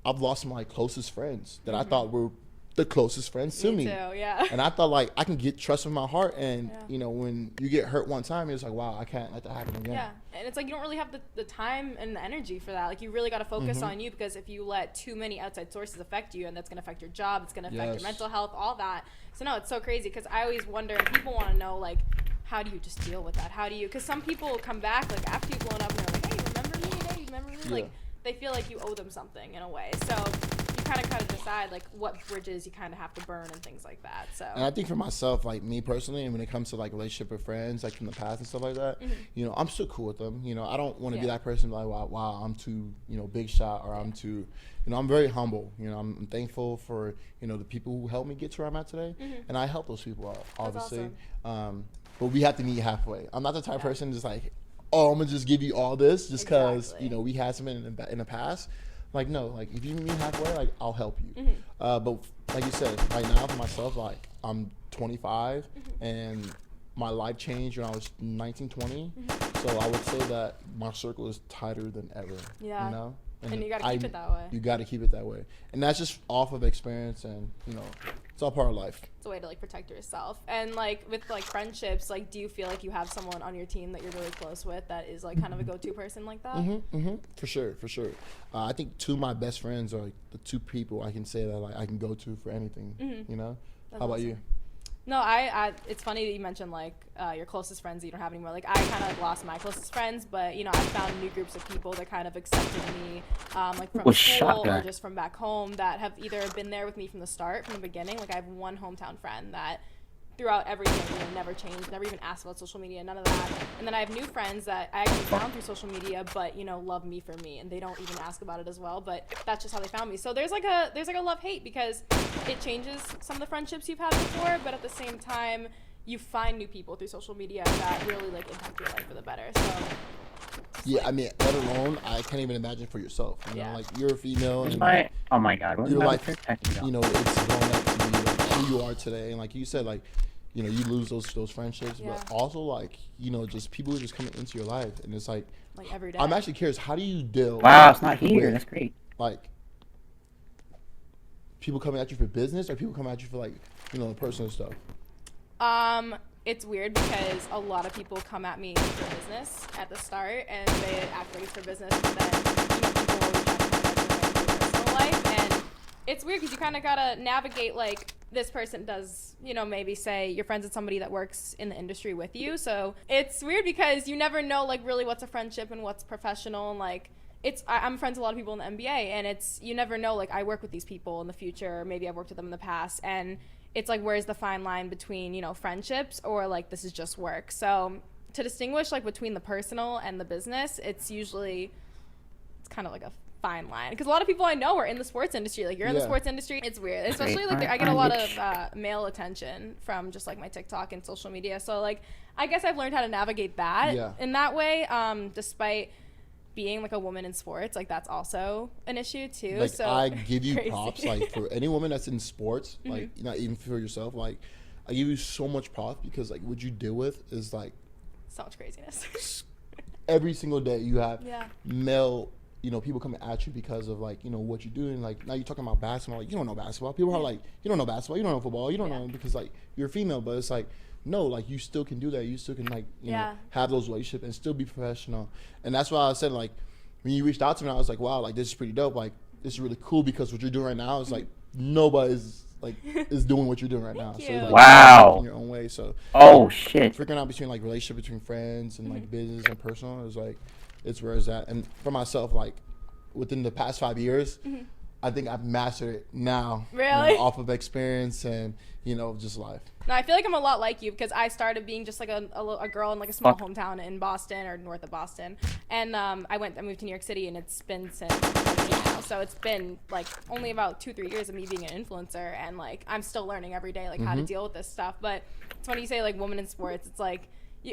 Speaker 2: I've lost my closest friends that I thought were the closest friends to me.
Speaker 1: Me too, yeah.
Speaker 2: And I thought like I can get trust from my heart, and you know, when you get hurt one time, it's like, wow, I can't let that happen again.
Speaker 1: Yeah, and it's like you don't really have the time and the energy for that. Like you really got to focus on you, because if you let too many outside sources affect you, and that's going to affect your job, it's going to affect your mental health, all that. So no, it's so crazy, because I always wonder, and people want to know, like, how do you just deal with that? How do you, because some people come back like after you've blown up and they're like, hey, remember me? Hey, you remember me?
Speaker 2: Yeah.
Speaker 1: Like they feel like you owe them something in a way. So you kind of decide like what bridges you kind of have to burn and things like that. So.
Speaker 2: And I think for myself, like me personally, and when it comes to like relationship with friends, like from the past and stuff like that, you know, I'm still cool with them. You know, I don't want to be that person like, wow, I'm too, you know, big shot, or I'm too, you know, I'm very humble. You know, I'm thankful for, you know, the people who helped me get to where I'm at today, and I help those people out, obviously.
Speaker 1: Awesome.
Speaker 2: But we have to meet halfway. I'm not the type of person just like, oh, I'm gonna just give you all this just because you know we had something in the past. Like, no, like if you meet halfway, like I'll help you. But like you said, right now for myself, like I'm 25 and my life changed when I was 19, 20. So I would say that my circle is tighter than ever.
Speaker 1: Yeah.
Speaker 2: You know,
Speaker 1: And you gotta keep it that way.
Speaker 2: You gotta keep it that way, and that's just off of experience, and it's all part of life.
Speaker 1: It's a way to like protect yourself. And like with like friendships, like do you feel like you have someone on your team that you're really close with that is like kind of a go-to person like that?
Speaker 2: For sure. I think two of my best friends are like the two people I can say that like I can go to for anything.
Speaker 1: That's
Speaker 2: How about
Speaker 1: awesome.
Speaker 2: you?
Speaker 1: No, I it's funny that you mentioned like your closest friends that you don't have anymore. Like I kind of like lost my closest friends, but I found new groups of people that kind of accepted me, like from school or just from back home that have either been there with me from the start, from the beginning. Like I have one hometown friend that throughout everything, never changed, never even asked about social media, none of that. And then I have new friends that I actually found through social media, but love me for me, and they don't even ask about it as well. But that's just how they found me. So there's like a love-hate, because it changes some of the friendships you've had before, but at the same time, you find new people through social media that really like impact your life for the better. So.
Speaker 2: Yeah, I mean, let alone, I can't even imagine for yourself. Like you're a female, and
Speaker 4: oh my god,
Speaker 2: you're like, it's grown up to be like who you are today, and like you said, like, you lose those friendships, but also like, just people who just coming into your life, and it's like
Speaker 1: every day.
Speaker 2: I'm actually curious, how do you deal?
Speaker 4: Wow, it's not here. That's great.
Speaker 2: Like, people coming at you for business, or people coming at you for like, personal stuff?
Speaker 1: It's weird because a lot of people come at me for business at the start, and they act like it's for business, but then people always try to come at you in personal life, and it's weird because you kind of gotta navigate like this person does, maybe say you're friends with somebody that works in the industry with you, so it's weird because you never know like really what's a friendship and what's professional, and like I'm friends with a lot of people in the NBA, and you never know, like I work with these people in the future, or maybe I've worked with them in the past, and it's like, where's the fine line between, friendships or like this is just work. So to distinguish like between the personal and the business, it's kind of like a fine line, because a lot of people I know are in the sports industry. Like you're in the sports industry, it's weird, especially like I get a lot of male attention from just like my TikTok and social media. So like I guess I've learned how to navigate that in that way, despite being like a woman in sports, like that's also an issue too.
Speaker 2: Like,
Speaker 1: so
Speaker 2: I give you
Speaker 1: crazy.
Speaker 2: props, like for any woman that's in sports, like not even for yourself, like I give you so much props, because like what you deal with is like
Speaker 1: so much craziness.
Speaker 2: Every single day you have male, people coming at you because of like, what you're doing. Like now you're talking about basketball, like you don't know basketball. People are like, you don't know basketball, you don't know football, you don't know, because like you're female, but it's like, no, like you still can do that. You still can like, have those relationships and still be professional. And that's why I said, like, when you reached out to me, I was like, wow, like this is pretty dope. Like this is really cool, because what you're doing right now is like nobody's like is doing what you're doing right now. So like,
Speaker 4: wow,
Speaker 2: in your own way. So
Speaker 4: shit,
Speaker 2: figuring out between like relationship between friends and like business and personal is like, it's where it's at. And for myself, like within the past 5 years, I think I've mastered it now.
Speaker 1: Really?
Speaker 2: Off of experience and, just life.
Speaker 1: No, I feel like I'm a lot like you, because I started being just like a girl in like a small hometown in Boston, or north of Boston. And I moved to New York City, and it's been since now. So it's been like only about 2-3 years of me being an influencer, and like I'm still learning every day like how to deal with this stuff. But it's funny you say like woman in sports. It's like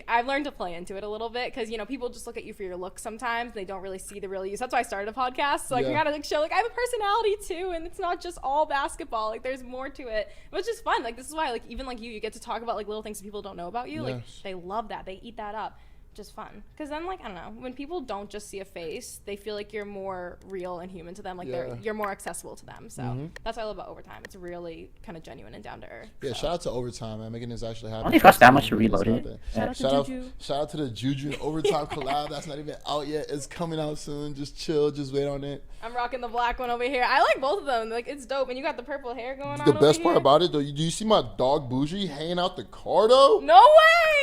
Speaker 1: I've learned to play into it a little bit, because people just look at you for your looks sometimes. They don't really see the real you. So that's why I started a podcast. So like you gotta like show like I have a personality too, and it's not just all basketball. Like there's more to it. But it's just fun. Like this is why like even like you get to talk about like little things that people don't know about you. Like they love that. They eat that up. Just fun, because then like I don't know, when people don't just see a face, they feel like you're more real and human to them, like you're more accessible to them. So that's what I love about Overtime. It's really kind of genuine and down to earth.
Speaker 2: Shout out to Overtime, man, making this actually happen.
Speaker 4: I don't cost that much to reload it.
Speaker 1: Shout out to Juju.
Speaker 2: Shout out to the Juju and Overtime collab. That's not even out yet. It's coming out soon. Just chill, just wait on it.
Speaker 1: I'm rocking the black one over here. I like both of them. Like it's dope, and you got the purple hair going on.
Speaker 2: The best part about it though, do you see my dog Bougie hanging out the car though?
Speaker 1: No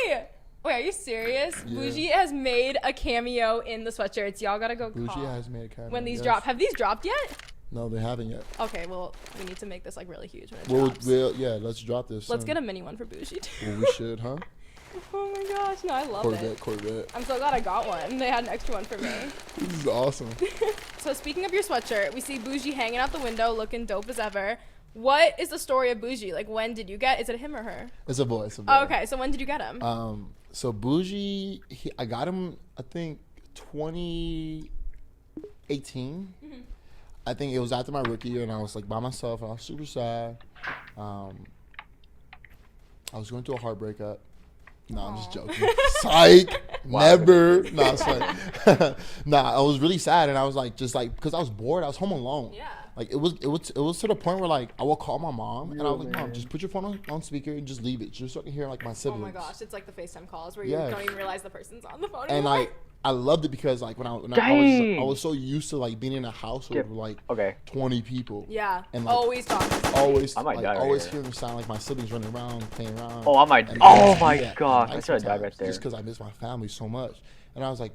Speaker 1: way! Wait, are you serious? Yeah. Bougie has made a cameo in the sweatshirts. Y'all gotta go
Speaker 2: Bougie has made a cameo.
Speaker 1: When these drop. Have these dropped yet?
Speaker 2: No, they haven't yet.
Speaker 1: Okay, well, we need to make this like really huge when it drops.
Speaker 2: Let's drop this.
Speaker 1: Let's get a mini one for Bougie too.
Speaker 2: Well, we should, huh?
Speaker 1: Oh my gosh, no, I love it.
Speaker 2: Corvette.
Speaker 1: I'm so glad I got one. They had an extra one for me.
Speaker 2: This is awesome.
Speaker 1: So speaking of your sweatshirt, we see Bougie hanging out the window looking dope as ever. What is the story of Bougie? Like, when did you get? Is it him or her?
Speaker 2: It's a boy.
Speaker 1: Oh, okay, so when did you get him?
Speaker 2: So Bougie, I got him, I think 2018. I think it was after my rookie year, and I was like by myself, and I was super sad. I was going through a heartbreak up. No, I'm just joking. Psych. Never. Nah, it's fine. Nah, I was really sad, and I was like, just like, because I was bored. I was home alone.
Speaker 1: Yeah.
Speaker 2: Like it was to the point where like I would call my mom, and I was like, Mom, just put your phone on speaker and just leave it, just so I can hear like my
Speaker 1: Oh
Speaker 2: siblings.
Speaker 1: my gosh, it's like the FaceTime calls where you don't even realize the person's on the phone
Speaker 2: And
Speaker 1: anymore.
Speaker 2: like I loved it because like when I was so used to like being in a house with like 20 people.
Speaker 1: Yeah.
Speaker 2: And like,
Speaker 1: always talking.
Speaker 2: always
Speaker 3: I might die right
Speaker 2: always
Speaker 3: here.
Speaker 2: hearing sound like my siblings running around, playing around.
Speaker 3: Oh, I might.
Speaker 2: And
Speaker 3: Oh
Speaker 2: I
Speaker 3: my
Speaker 2: do that
Speaker 3: gosh,
Speaker 2: at
Speaker 3: I
Speaker 2: night
Speaker 3: should have died right
Speaker 2: sometimes,
Speaker 3: there.
Speaker 2: just because I miss my family so much. And I was like,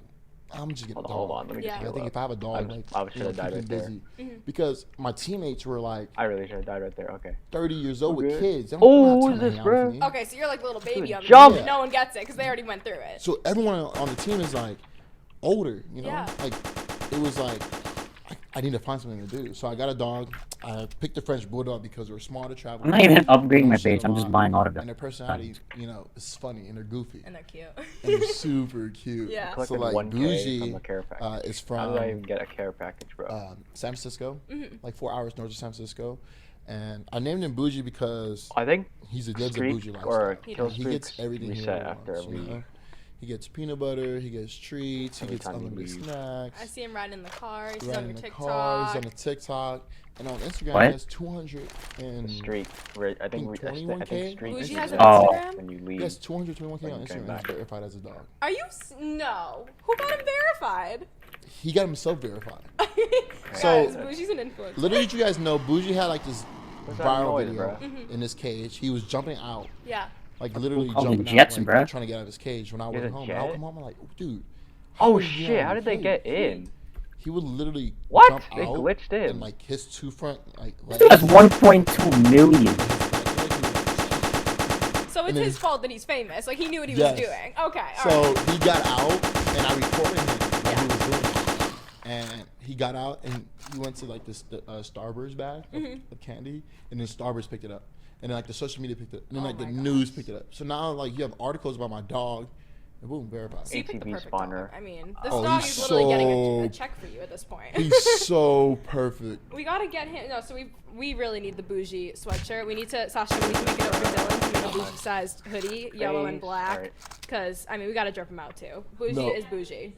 Speaker 2: I'm just getting a dog.
Speaker 3: Hold on, let me just
Speaker 1: Yeah.
Speaker 2: I
Speaker 3: heal
Speaker 2: think
Speaker 3: up.
Speaker 2: if I have a dog, like
Speaker 3: I should have died
Speaker 2: keep
Speaker 3: right
Speaker 2: me
Speaker 3: there.
Speaker 2: busy. Because my teammates were like
Speaker 3: I really should have died right there. Okay.
Speaker 2: 30 years old with
Speaker 3: Okay.
Speaker 2: kids. They
Speaker 3: Oh,
Speaker 2: don't
Speaker 3: who
Speaker 2: have
Speaker 3: is
Speaker 2: time to
Speaker 3: this,
Speaker 2: hang out
Speaker 3: bro?
Speaker 2: with me.
Speaker 1: Okay, so you're like a little baby on the
Speaker 3: Jump!
Speaker 1: team, but no one gets it because they already went through it.
Speaker 2: So everyone on the team is like older, you know?
Speaker 1: Yeah.
Speaker 2: Like it was like I need to find something to do. So I got a dog. I picked a French bulldog because we're small to travel.
Speaker 4: I'm not even upgrading
Speaker 2: They
Speaker 4: my
Speaker 2: don't shed
Speaker 4: base.
Speaker 2: a
Speaker 4: I'm just
Speaker 2: lot,
Speaker 4: buying all of them.
Speaker 2: And their personality, you know, is funny and they're goofy
Speaker 1: And they're cute.
Speaker 2: and they're super cute.
Speaker 1: Yeah.
Speaker 3: Collected
Speaker 2: So like
Speaker 3: 1K
Speaker 2: Bougie
Speaker 3: from a care package.
Speaker 2: is
Speaker 3: How did I even
Speaker 2: from
Speaker 3: get a care package, bro?
Speaker 2: San Francisco, like 4 hours north of San Francisco. And I named him Bougie because
Speaker 3: I think
Speaker 2: he's a lives a
Speaker 3: streak
Speaker 2: bougie
Speaker 3: or
Speaker 2: lifestyle.
Speaker 3: kill
Speaker 2: He gets
Speaker 3: streaks
Speaker 2: everything he
Speaker 3: reset
Speaker 2: ever
Speaker 3: after
Speaker 2: wants,
Speaker 3: every.
Speaker 2: you know? He gets peanut butter, he gets treats, he
Speaker 3: Every
Speaker 2: gets
Speaker 3: time you
Speaker 2: unlimited
Speaker 3: leave.
Speaker 2: snacks.
Speaker 1: I see him riding in the car. He's
Speaker 2: Riding
Speaker 1: on your
Speaker 2: in the
Speaker 1: TikTok.
Speaker 2: car, he's on the TikTok, and on Instagram
Speaker 4: What?
Speaker 2: he has 200 and
Speaker 3: Streak. Right, I think
Speaker 2: think
Speaker 3: I
Speaker 2: 21K
Speaker 3: think streak
Speaker 1: Bougie
Speaker 3: is
Speaker 1: has an
Speaker 3: when
Speaker 1: Instagram?
Speaker 3: you
Speaker 2: he
Speaker 3: leave.
Speaker 2: has 221K on
Speaker 3: When you
Speaker 2: Instagram.
Speaker 3: came
Speaker 2: He's
Speaker 3: back.
Speaker 2: verified as a dog.
Speaker 1: Are you? No. Who got him verified?
Speaker 2: He got himself verified. So-
Speaker 1: Guys, Bougie's an influencer.
Speaker 2: Literally, you guys know, Bougie had like this
Speaker 3: What's that
Speaker 2: viral
Speaker 3: noise,
Speaker 2: video
Speaker 3: bro?
Speaker 2: in his cage. He was jumping out,
Speaker 1: Yeah.
Speaker 2: like literally
Speaker 4: Oh, the
Speaker 2: jumping
Speaker 4: Jets,
Speaker 2: out, like,
Speaker 4: bruh.
Speaker 2: trying to get out of his cage. When I
Speaker 3: He has
Speaker 2: wasn't
Speaker 3: a
Speaker 2: home, and I would
Speaker 3: jet?
Speaker 2: come home, I'm like, dude.
Speaker 3: Oh
Speaker 2: did he
Speaker 3: shit!
Speaker 2: get out
Speaker 3: How
Speaker 2: of
Speaker 3: did they
Speaker 2: the
Speaker 3: get
Speaker 2: cage?
Speaker 3: in?
Speaker 2: He would literally
Speaker 3: What?
Speaker 2: jump
Speaker 3: They
Speaker 2: out
Speaker 3: glitched in.
Speaker 2: and like his two front like
Speaker 4: Dude, that's
Speaker 2: legs.
Speaker 4: 1.2 million.
Speaker 1: So it's
Speaker 2: And then-
Speaker 1: his fault that he's famous. Like he knew what he
Speaker 2: Yes.
Speaker 1: was doing. Okay.
Speaker 2: So
Speaker 1: All right.
Speaker 2: he got out, and I recorded him while he was doing it. And he got out, and he went to like this Starburst bag of candy, and then Starburst picked it up, and then like the social media picked it up, and then
Speaker 1: Oh
Speaker 2: like the
Speaker 1: my
Speaker 2: news picked it up. So now like you have articles about my dog, and boom, verified.
Speaker 1: So you picked the
Speaker 3: ATV
Speaker 1: perfect
Speaker 3: spawner.
Speaker 1: dog. I mean, this
Speaker 2: Oh,
Speaker 1: dog
Speaker 2: he's
Speaker 1: is literally getting a
Speaker 2: so-
Speaker 1: check for you at this point.
Speaker 2: He's so perfect.
Speaker 1: We gotta get him. No, so we really need the Bougie sweatshirt. We need to, Sasha. We need to make it up for Dylan to make a Bougie sized hoodie, yellow and
Speaker 3: Face.
Speaker 1: black.
Speaker 3: Alright.
Speaker 1: Cause I mean, we gotta drip him out too. Bougie
Speaker 2: No.
Speaker 1: is Bougie.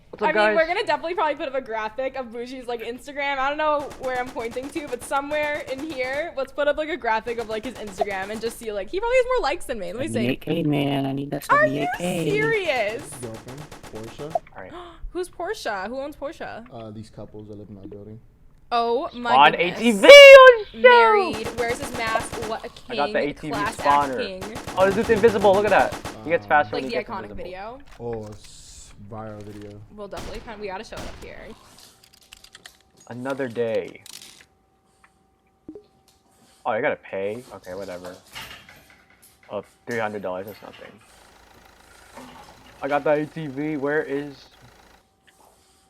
Speaker 3: What's up,
Speaker 1: I mean,
Speaker 3: guys?
Speaker 1: we're gonna definitely probably put up a graphic of Bougie's like Instagram. I don't know where I'm pointing to, but somewhere in here, let's put up like a graphic of like his Instagram and just see like he probably has more likes than me. Let me see.
Speaker 4: 78K, man. I need that
Speaker 1: Are you
Speaker 4: 78K.
Speaker 1: serious?
Speaker 2: Girlfriend, Portia.
Speaker 3: All right.
Speaker 1: Who's Portia? Who owns Portia?
Speaker 2: These couples that live in our building.
Speaker 1: Oh my
Speaker 3: On
Speaker 1: goodness.
Speaker 3: ATV on show.
Speaker 1: Married. Where's his mask? What a king.
Speaker 3: I got the ATV
Speaker 1: Class act
Speaker 3: spawner.
Speaker 1: king.
Speaker 3: Oh, this dude's invisible. Look at that. He gets faster
Speaker 1: Like
Speaker 3: when
Speaker 1: the
Speaker 3: he gets
Speaker 1: iconic
Speaker 3: invisible.
Speaker 1: video.
Speaker 2: Oh, it's viral video.
Speaker 1: We'll definitely we gotta show it up here.
Speaker 3: Another day. Oh, I gotta pay? Okay, whatever. Oh, $300, that's nothing. I got the ATV. Where is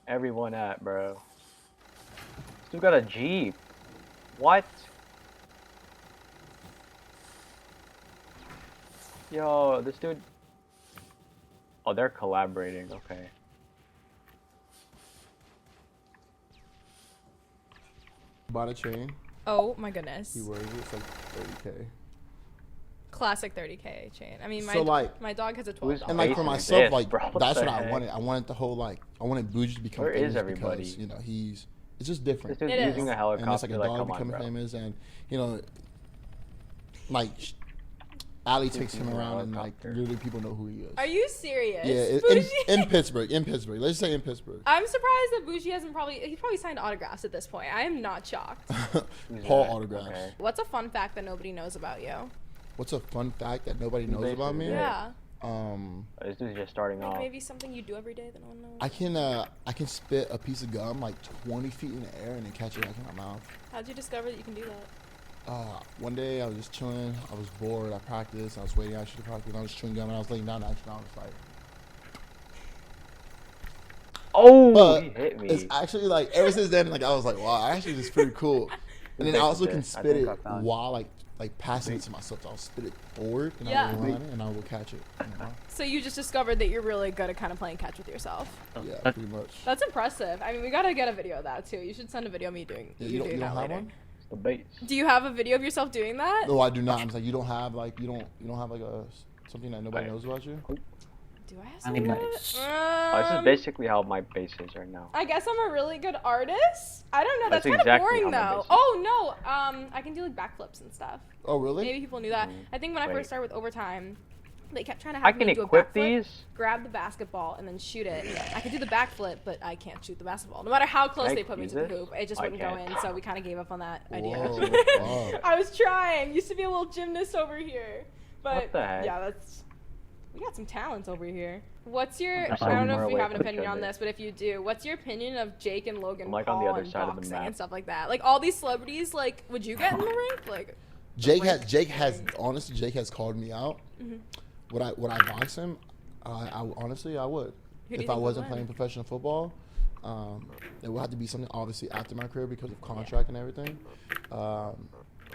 Speaker 3: everyone at, bro? Still got a Jeep. What? Yo, this dude. Oh, they're collaborating. Okay.
Speaker 2: Bought a chain.
Speaker 1: Oh my goodness.
Speaker 2: He wears it. It's like 30K.
Speaker 1: Classic 30K chain. I mean,
Speaker 2: So, like-
Speaker 1: my dog has a
Speaker 3: Who's-
Speaker 1: $12.
Speaker 2: And like for
Speaker 3: Amazing
Speaker 2: myself,
Speaker 3: this,
Speaker 2: like
Speaker 3: bro. What
Speaker 2: that's
Speaker 3: the
Speaker 2: what I
Speaker 3: heck?
Speaker 2: wanted. I wanted the whole like I wanted Bougie to become
Speaker 3: Where is
Speaker 2: famous
Speaker 3: everybody?
Speaker 2: because you know it's just different.
Speaker 3: This dude's
Speaker 1: It
Speaker 3: using
Speaker 1: is.
Speaker 3: a
Speaker 2: And
Speaker 3: helicopter.
Speaker 2: it's like a
Speaker 3: like,
Speaker 2: dog
Speaker 3: come on,
Speaker 2: becoming
Speaker 3: bro.
Speaker 2: famous, and you know, like Allie takes him
Speaker 3: using a
Speaker 2: around, and like
Speaker 3: helicopter.
Speaker 2: literally people know who he is.
Speaker 1: Are you serious?
Speaker 2: Yeah,
Speaker 1: Bougie?
Speaker 2: in Pittsburgh. In Pittsburgh. Let's say in Pittsburgh.
Speaker 1: I'm surprised that Bougie hasn't he's probably signed autographs at this point. I am not shocked.
Speaker 3: Who's
Speaker 2: Paul
Speaker 3: that?
Speaker 2: autographs.
Speaker 3: Okay.
Speaker 1: What's a fun fact that nobody knows about you?
Speaker 2: What's a fun fact that nobody knows
Speaker 3: Basically,
Speaker 2: about me?
Speaker 1: Yeah.
Speaker 3: This dude's just starting
Speaker 1: Like
Speaker 3: off.
Speaker 1: maybe something you do every day that no one knows.
Speaker 2: I can spit a piece of gum like 20 feet in the air and then catch it back in my mouth.
Speaker 1: How'd you discover that you can do that?
Speaker 2: One day I was just chilling. I was bored. I practiced. I was waiting actually to practice. And I was chewing gum and I was laying down. Actually, I was like,
Speaker 3: Oh,
Speaker 2: but
Speaker 3: he hit me.
Speaker 2: it's actually like ever since then, like I was like, wow, actually this is pretty cool. And then I also can
Speaker 3: I
Speaker 2: spit
Speaker 3: think
Speaker 2: it
Speaker 3: I found it.
Speaker 2: while like passing it to myself. So I'll spit it forward and
Speaker 1: Yeah.
Speaker 2: I will run it and I will catch it. You know?
Speaker 1: So you just discovered that you're really good at kind of playing catch with yourself.
Speaker 2: Yeah,
Speaker 4: That-
Speaker 2: pretty much.
Speaker 1: That's impressive. I mean, we gotta get a video of that too. You should send a video of me doing.
Speaker 2: Yeah,
Speaker 1: you
Speaker 2: you don't
Speaker 1: doing that
Speaker 2: have
Speaker 1: later.
Speaker 2: one?
Speaker 3: It's the base.
Speaker 1: Do you have a video of yourself doing that?
Speaker 2: No, I do not. I'm like, you don't have like you don't have like a Something that nobody knows about you?
Speaker 1: Do I have
Speaker 4: I mean,
Speaker 1: something?
Speaker 4: nice.
Speaker 3: This is basically how my base is right now.
Speaker 1: I guess I'm a really good artist. I don't know. That's kind of
Speaker 3: exactly
Speaker 1: boring
Speaker 3: how my
Speaker 1: though.
Speaker 3: base is.
Speaker 1: Oh no. I can do like backflips and stuff.
Speaker 2: Oh, really?
Speaker 1: Maybe people knew that. I think when I
Speaker 3: Wait.
Speaker 1: first started with overtime, they kept trying to
Speaker 3: I
Speaker 1: have
Speaker 3: can
Speaker 1: me do a
Speaker 3: equip
Speaker 1: backflip,
Speaker 3: these.
Speaker 1: grab the basketball, and then shoot it. I could do the backflip, but I can't shoot the basketball. No matter how close
Speaker 3: Can I
Speaker 1: they put me
Speaker 3: use
Speaker 1: to the
Speaker 3: this?
Speaker 1: hoop, it just
Speaker 3: I
Speaker 1: wouldn't go
Speaker 3: can't.
Speaker 1: in. So we kind of gave up on that idea.
Speaker 2: Whoa, wow.
Speaker 1: I was trying. Used to be a little gymnast over here, but
Speaker 3: What the heck?
Speaker 1: yeah, we got some talents over here. What's your?
Speaker 4: That's
Speaker 1: I don't
Speaker 3: so
Speaker 1: know
Speaker 3: far
Speaker 1: if you
Speaker 3: away
Speaker 1: have an
Speaker 3: from each
Speaker 1: opinion on
Speaker 3: other.
Speaker 1: this, but if you do, what's your opinion of Jake and Logan
Speaker 3: I'm, like,
Speaker 1: Paul
Speaker 3: on the other
Speaker 1: and
Speaker 3: side of the
Speaker 1: boxing
Speaker 3: map.
Speaker 1: and stuff like that? Like all these celebrities, like, would you get in the ring? Like,
Speaker 2: Jake has honestly, Jake has called me out. Would I box him? Honestly, I would.
Speaker 1: Who do you
Speaker 2: If I
Speaker 1: think would
Speaker 2: wasn't
Speaker 1: win?
Speaker 2: playing professional football, it would have to be something obviously after my career because of contract and everything.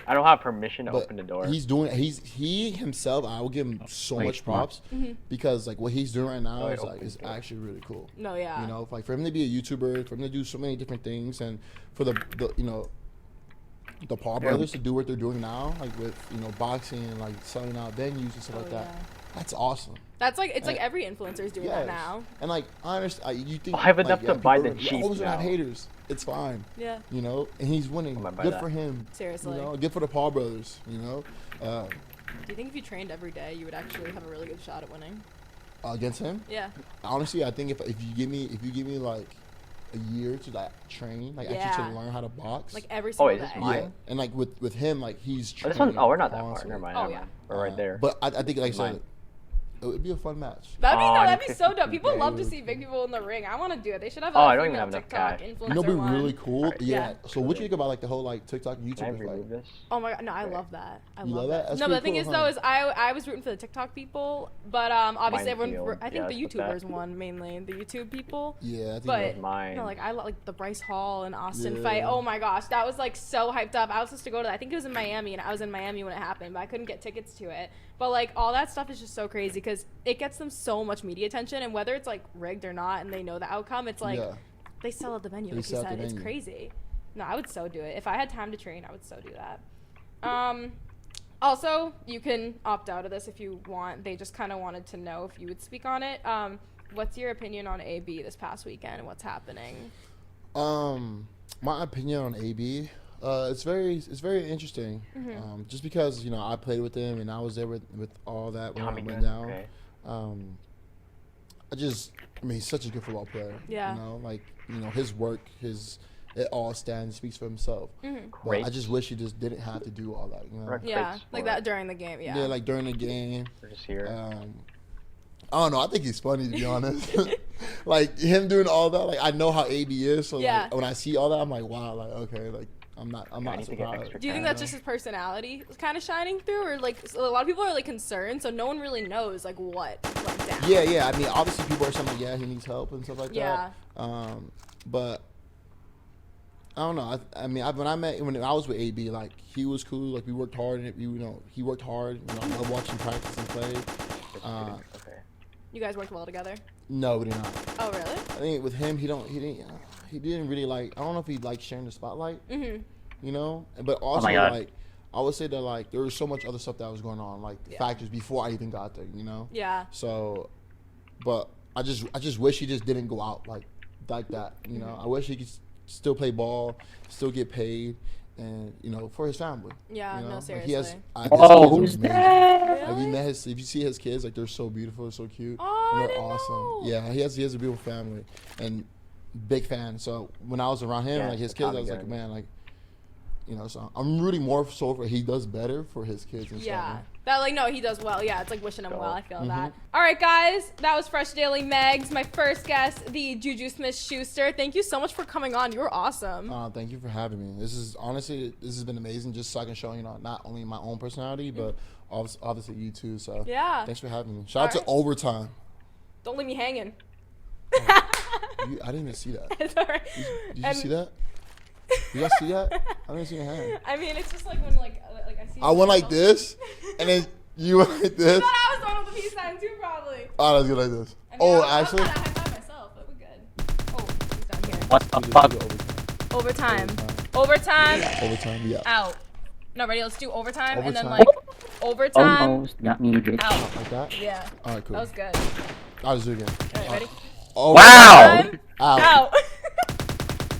Speaker 3: I don't have permission to
Speaker 2: But
Speaker 3: open the door.
Speaker 2: he himself. I will give him so
Speaker 4: Wait,
Speaker 2: much
Speaker 4: what?
Speaker 2: props because like what he's doing right now
Speaker 3: Wait,
Speaker 2: is like
Speaker 3: open
Speaker 2: is
Speaker 3: door.
Speaker 2: actually really cool.
Speaker 1: no, yeah.
Speaker 2: You know, like for him to be a YouTuber, for him to do so many different things, and for the you know the Paul brothers to do what they're doing now, like with boxing and like selling out venues and stuff like that.
Speaker 1: yeah.
Speaker 2: That's awesome.
Speaker 1: That's like it's like
Speaker 2: And-
Speaker 1: every influencer is doing that
Speaker 2: Yes.
Speaker 1: now.
Speaker 2: And like I understand, you think
Speaker 3: I have enough to buy
Speaker 2: people
Speaker 3: the
Speaker 2: you're
Speaker 3: Jeep
Speaker 2: always gonna have
Speaker 3: now.
Speaker 2: haters. It's fine.
Speaker 1: Yeah.
Speaker 2: You know, and he's winning.
Speaker 3: I'm gonna buy
Speaker 2: Good
Speaker 3: that.
Speaker 2: for him.
Speaker 1: Seriously.
Speaker 2: You know, good for the Paul brothers. You know,
Speaker 1: Do you think if you trained every day, you would actually have a really good shot at winning?
Speaker 2: against him.
Speaker 1: Yeah.
Speaker 2: Honestly, I think if you give me like a year to like train, like
Speaker 1: Yeah.
Speaker 2: actually to learn how to box.
Speaker 1: Like every
Speaker 3: Oh,
Speaker 1: single
Speaker 3: wait, this
Speaker 1: day.
Speaker 3: is mine?
Speaker 2: yeah, and like with him, like he's.
Speaker 3: Oh, this one,
Speaker 2: training
Speaker 3: we're not that far.
Speaker 2: constantly.
Speaker 3: Never mind.
Speaker 1: Oh,
Speaker 3: Never
Speaker 1: yeah.
Speaker 3: mind. We're right there.
Speaker 2: But I think like I
Speaker 3: Mine.
Speaker 2: said, it would be a fun match.
Speaker 1: That'd be
Speaker 3: Oh,
Speaker 1: no,
Speaker 3: I
Speaker 1: that'd
Speaker 3: need
Speaker 1: be so dope.
Speaker 3: 50
Speaker 1: People love to
Speaker 2: days.
Speaker 1: see big people in the ring. I want to do it. They should have a
Speaker 3: Oh, I don't even
Speaker 1: female
Speaker 3: have enough
Speaker 1: TikTok
Speaker 3: cash.
Speaker 1: influencer
Speaker 2: You know, what'd be
Speaker 1: one.
Speaker 2: really cool.
Speaker 3: Alright.
Speaker 2: Yeah.
Speaker 1: Yeah.
Speaker 2: So what do you think about like the whole like TikTok and
Speaker 3: Can I
Speaker 2: YouTubers?
Speaker 3: remove
Speaker 2: Like,
Speaker 3: this?
Speaker 1: Oh my god, no, I love that. I
Speaker 2: You
Speaker 1: love
Speaker 2: love that? That's
Speaker 1: No, but the
Speaker 2: pretty
Speaker 1: thing
Speaker 2: cool,
Speaker 1: is though,
Speaker 2: huh?
Speaker 1: is I was rooting for the TikTok people, but obviously everyone,
Speaker 3: Minefield.
Speaker 1: I think
Speaker 3: Yeah,
Speaker 1: the
Speaker 3: let's put that.
Speaker 1: YouTubers won mainly, the YouTube people.
Speaker 2: yeah, I think
Speaker 1: But
Speaker 2: that-
Speaker 3: Mine.
Speaker 1: no, like I like the Bryce Hall and Austin
Speaker 2: Yeah.
Speaker 1: fight. Oh my gosh, that was like so hyped up. I was supposed to go to that. I think it was in Miami, and I was in Miami when it happened, but I couldn't get tickets to it. But like all that stuff is just so crazy because it gets them so much media attention, and whether it's like rigged or not, and they know the outcome, it's like
Speaker 2: yeah.
Speaker 1: they sell out the venue,
Speaker 2: They
Speaker 1: like you
Speaker 2: sell out
Speaker 1: said.
Speaker 2: the
Speaker 1: It's
Speaker 2: venue.
Speaker 1: crazy. No, I would so do it. If I had time to train, I would so do that. Also, you can opt out of this if you want. They just kind of wanted to know if you would speak on it. What's your opinion on AB this past weekend and what's happening?
Speaker 2: My opinion on AB, it's very interesting. Just because I played with him and I was there with all that when
Speaker 3: Tommy
Speaker 2: it went
Speaker 3: gun,
Speaker 2: down.
Speaker 3: okay.
Speaker 2: I mean, he's such a good football player.
Speaker 1: Yeah.
Speaker 2: His work, it all stands, speaks for himself. But
Speaker 3: Great.
Speaker 2: I just wish he just didn't have to do all that.
Speaker 3: Right.
Speaker 1: Yeah,
Speaker 3: Great
Speaker 1: like
Speaker 3: sport.
Speaker 1: that during the game. Yeah.
Speaker 2: Yeah, like during the game.
Speaker 3: We're just here.
Speaker 2: I don't know. I think he's funny to be honest. Like him doing all that. Like I know how AB is, so
Speaker 1: Yeah.
Speaker 2: like, when I see all that, I'm like, wow. Like okay, like I'm not
Speaker 3: I
Speaker 2: not
Speaker 3: need to get
Speaker 2: surprised.
Speaker 3: extra
Speaker 1: Do you think that's just his personality kind of shining through, or like a lot of people are like concerned, so no one really knows like what went down?
Speaker 2: Yeah. I mean, obviously people are saying like, yeah, he needs help and stuff like
Speaker 1: Yeah.
Speaker 2: that. But I don't know. When I was with AB, like he was cool. Like we worked hard, and he worked hard. I love watching practice and play.
Speaker 3: Okay.
Speaker 1: You guys worked well together.
Speaker 2: No, we did not.
Speaker 1: Oh really?
Speaker 2: I think with him, he didn't really like. I don't know if he liked sharing the spotlight.
Speaker 1: Mhm.
Speaker 2: But also
Speaker 4: my God.
Speaker 2: like I would say that like there was so much other stuff that was going on, like
Speaker 1: Yeah.
Speaker 2: factors before I even got there.
Speaker 1: Yeah.
Speaker 2: So, but I just wish he just didn't go out like that. I wish he could still play ball, still get paid, and for his family.
Speaker 1: Yeah, no,
Speaker 2: Like,
Speaker 1: seriously.
Speaker 2: he has. His
Speaker 4: Oh,
Speaker 2: kids are
Speaker 4: who's
Speaker 2: amazing.
Speaker 4: that?
Speaker 2: Like, we met his. If you see his kids, like they're so beautiful, so cute,
Speaker 1: Oh,
Speaker 2: and
Speaker 1: I
Speaker 2: they're
Speaker 1: didn't
Speaker 2: awesome.
Speaker 1: know.
Speaker 2: Yeah, he has a beautiful family, and big fan. So when I was around him,
Speaker 3: Yeah,
Speaker 2: like his
Speaker 3: the
Speaker 2: kids, I
Speaker 3: Tommy
Speaker 2: was like,
Speaker 3: gun.
Speaker 2: man, like. So I'm rooting more so for he does better for his kids and
Speaker 1: Yeah.
Speaker 2: stuff.
Speaker 1: That like no, he does well. Yeah, it's like wishing him
Speaker 3: Go.
Speaker 1: well. I feel
Speaker 2: Mm-hmm.
Speaker 1: that. All right, guys, that was Fresh Daily Megs. My first guest, the Juju Smith-Schuster. Thank you so much for coming on. You were awesome.
Speaker 2: Thank you for having me. This has been amazing. Just so I can show not only my own personality, but obviously you too. So
Speaker 1: Yeah.
Speaker 2: thanks for having me. Shout out to
Speaker 1: Alright.
Speaker 2: Overtime.
Speaker 1: Don't leave me hanging.
Speaker 2: I didn't even see that.
Speaker 1: It's all right.
Speaker 2: Did you
Speaker 1: And-
Speaker 2: see that? You guys see that? I didn't see your hand.
Speaker 1: I mean, it's just like when like I see.
Speaker 2: I went like this, and then you went like this.
Speaker 1: I thought I was one with the peace sign too, probably.
Speaker 2: Oh, let's go like this.
Speaker 1: I mean,
Speaker 2: Oh,
Speaker 1: I
Speaker 2: actually.
Speaker 1: I high five myself, but we're good. Oh, he's down here.
Speaker 4: What the
Speaker 2: We
Speaker 4: fuck?
Speaker 2: did
Speaker 1: Overtime. Overtime.
Speaker 2: Overtime, yeah.
Speaker 1: Out. No, ready? Let's do overtime, and then
Speaker 2: Overtime.
Speaker 1: like Overtime.
Speaker 4: Almost got me, bitch.
Speaker 1: Out.
Speaker 2: Like that?
Speaker 1: Yeah.
Speaker 2: All right, cool.
Speaker 1: That was good.
Speaker 2: I'll just do it again.
Speaker 1: All right, ready?
Speaker 2: Oh,
Speaker 4: Wow!
Speaker 1: Time. Out.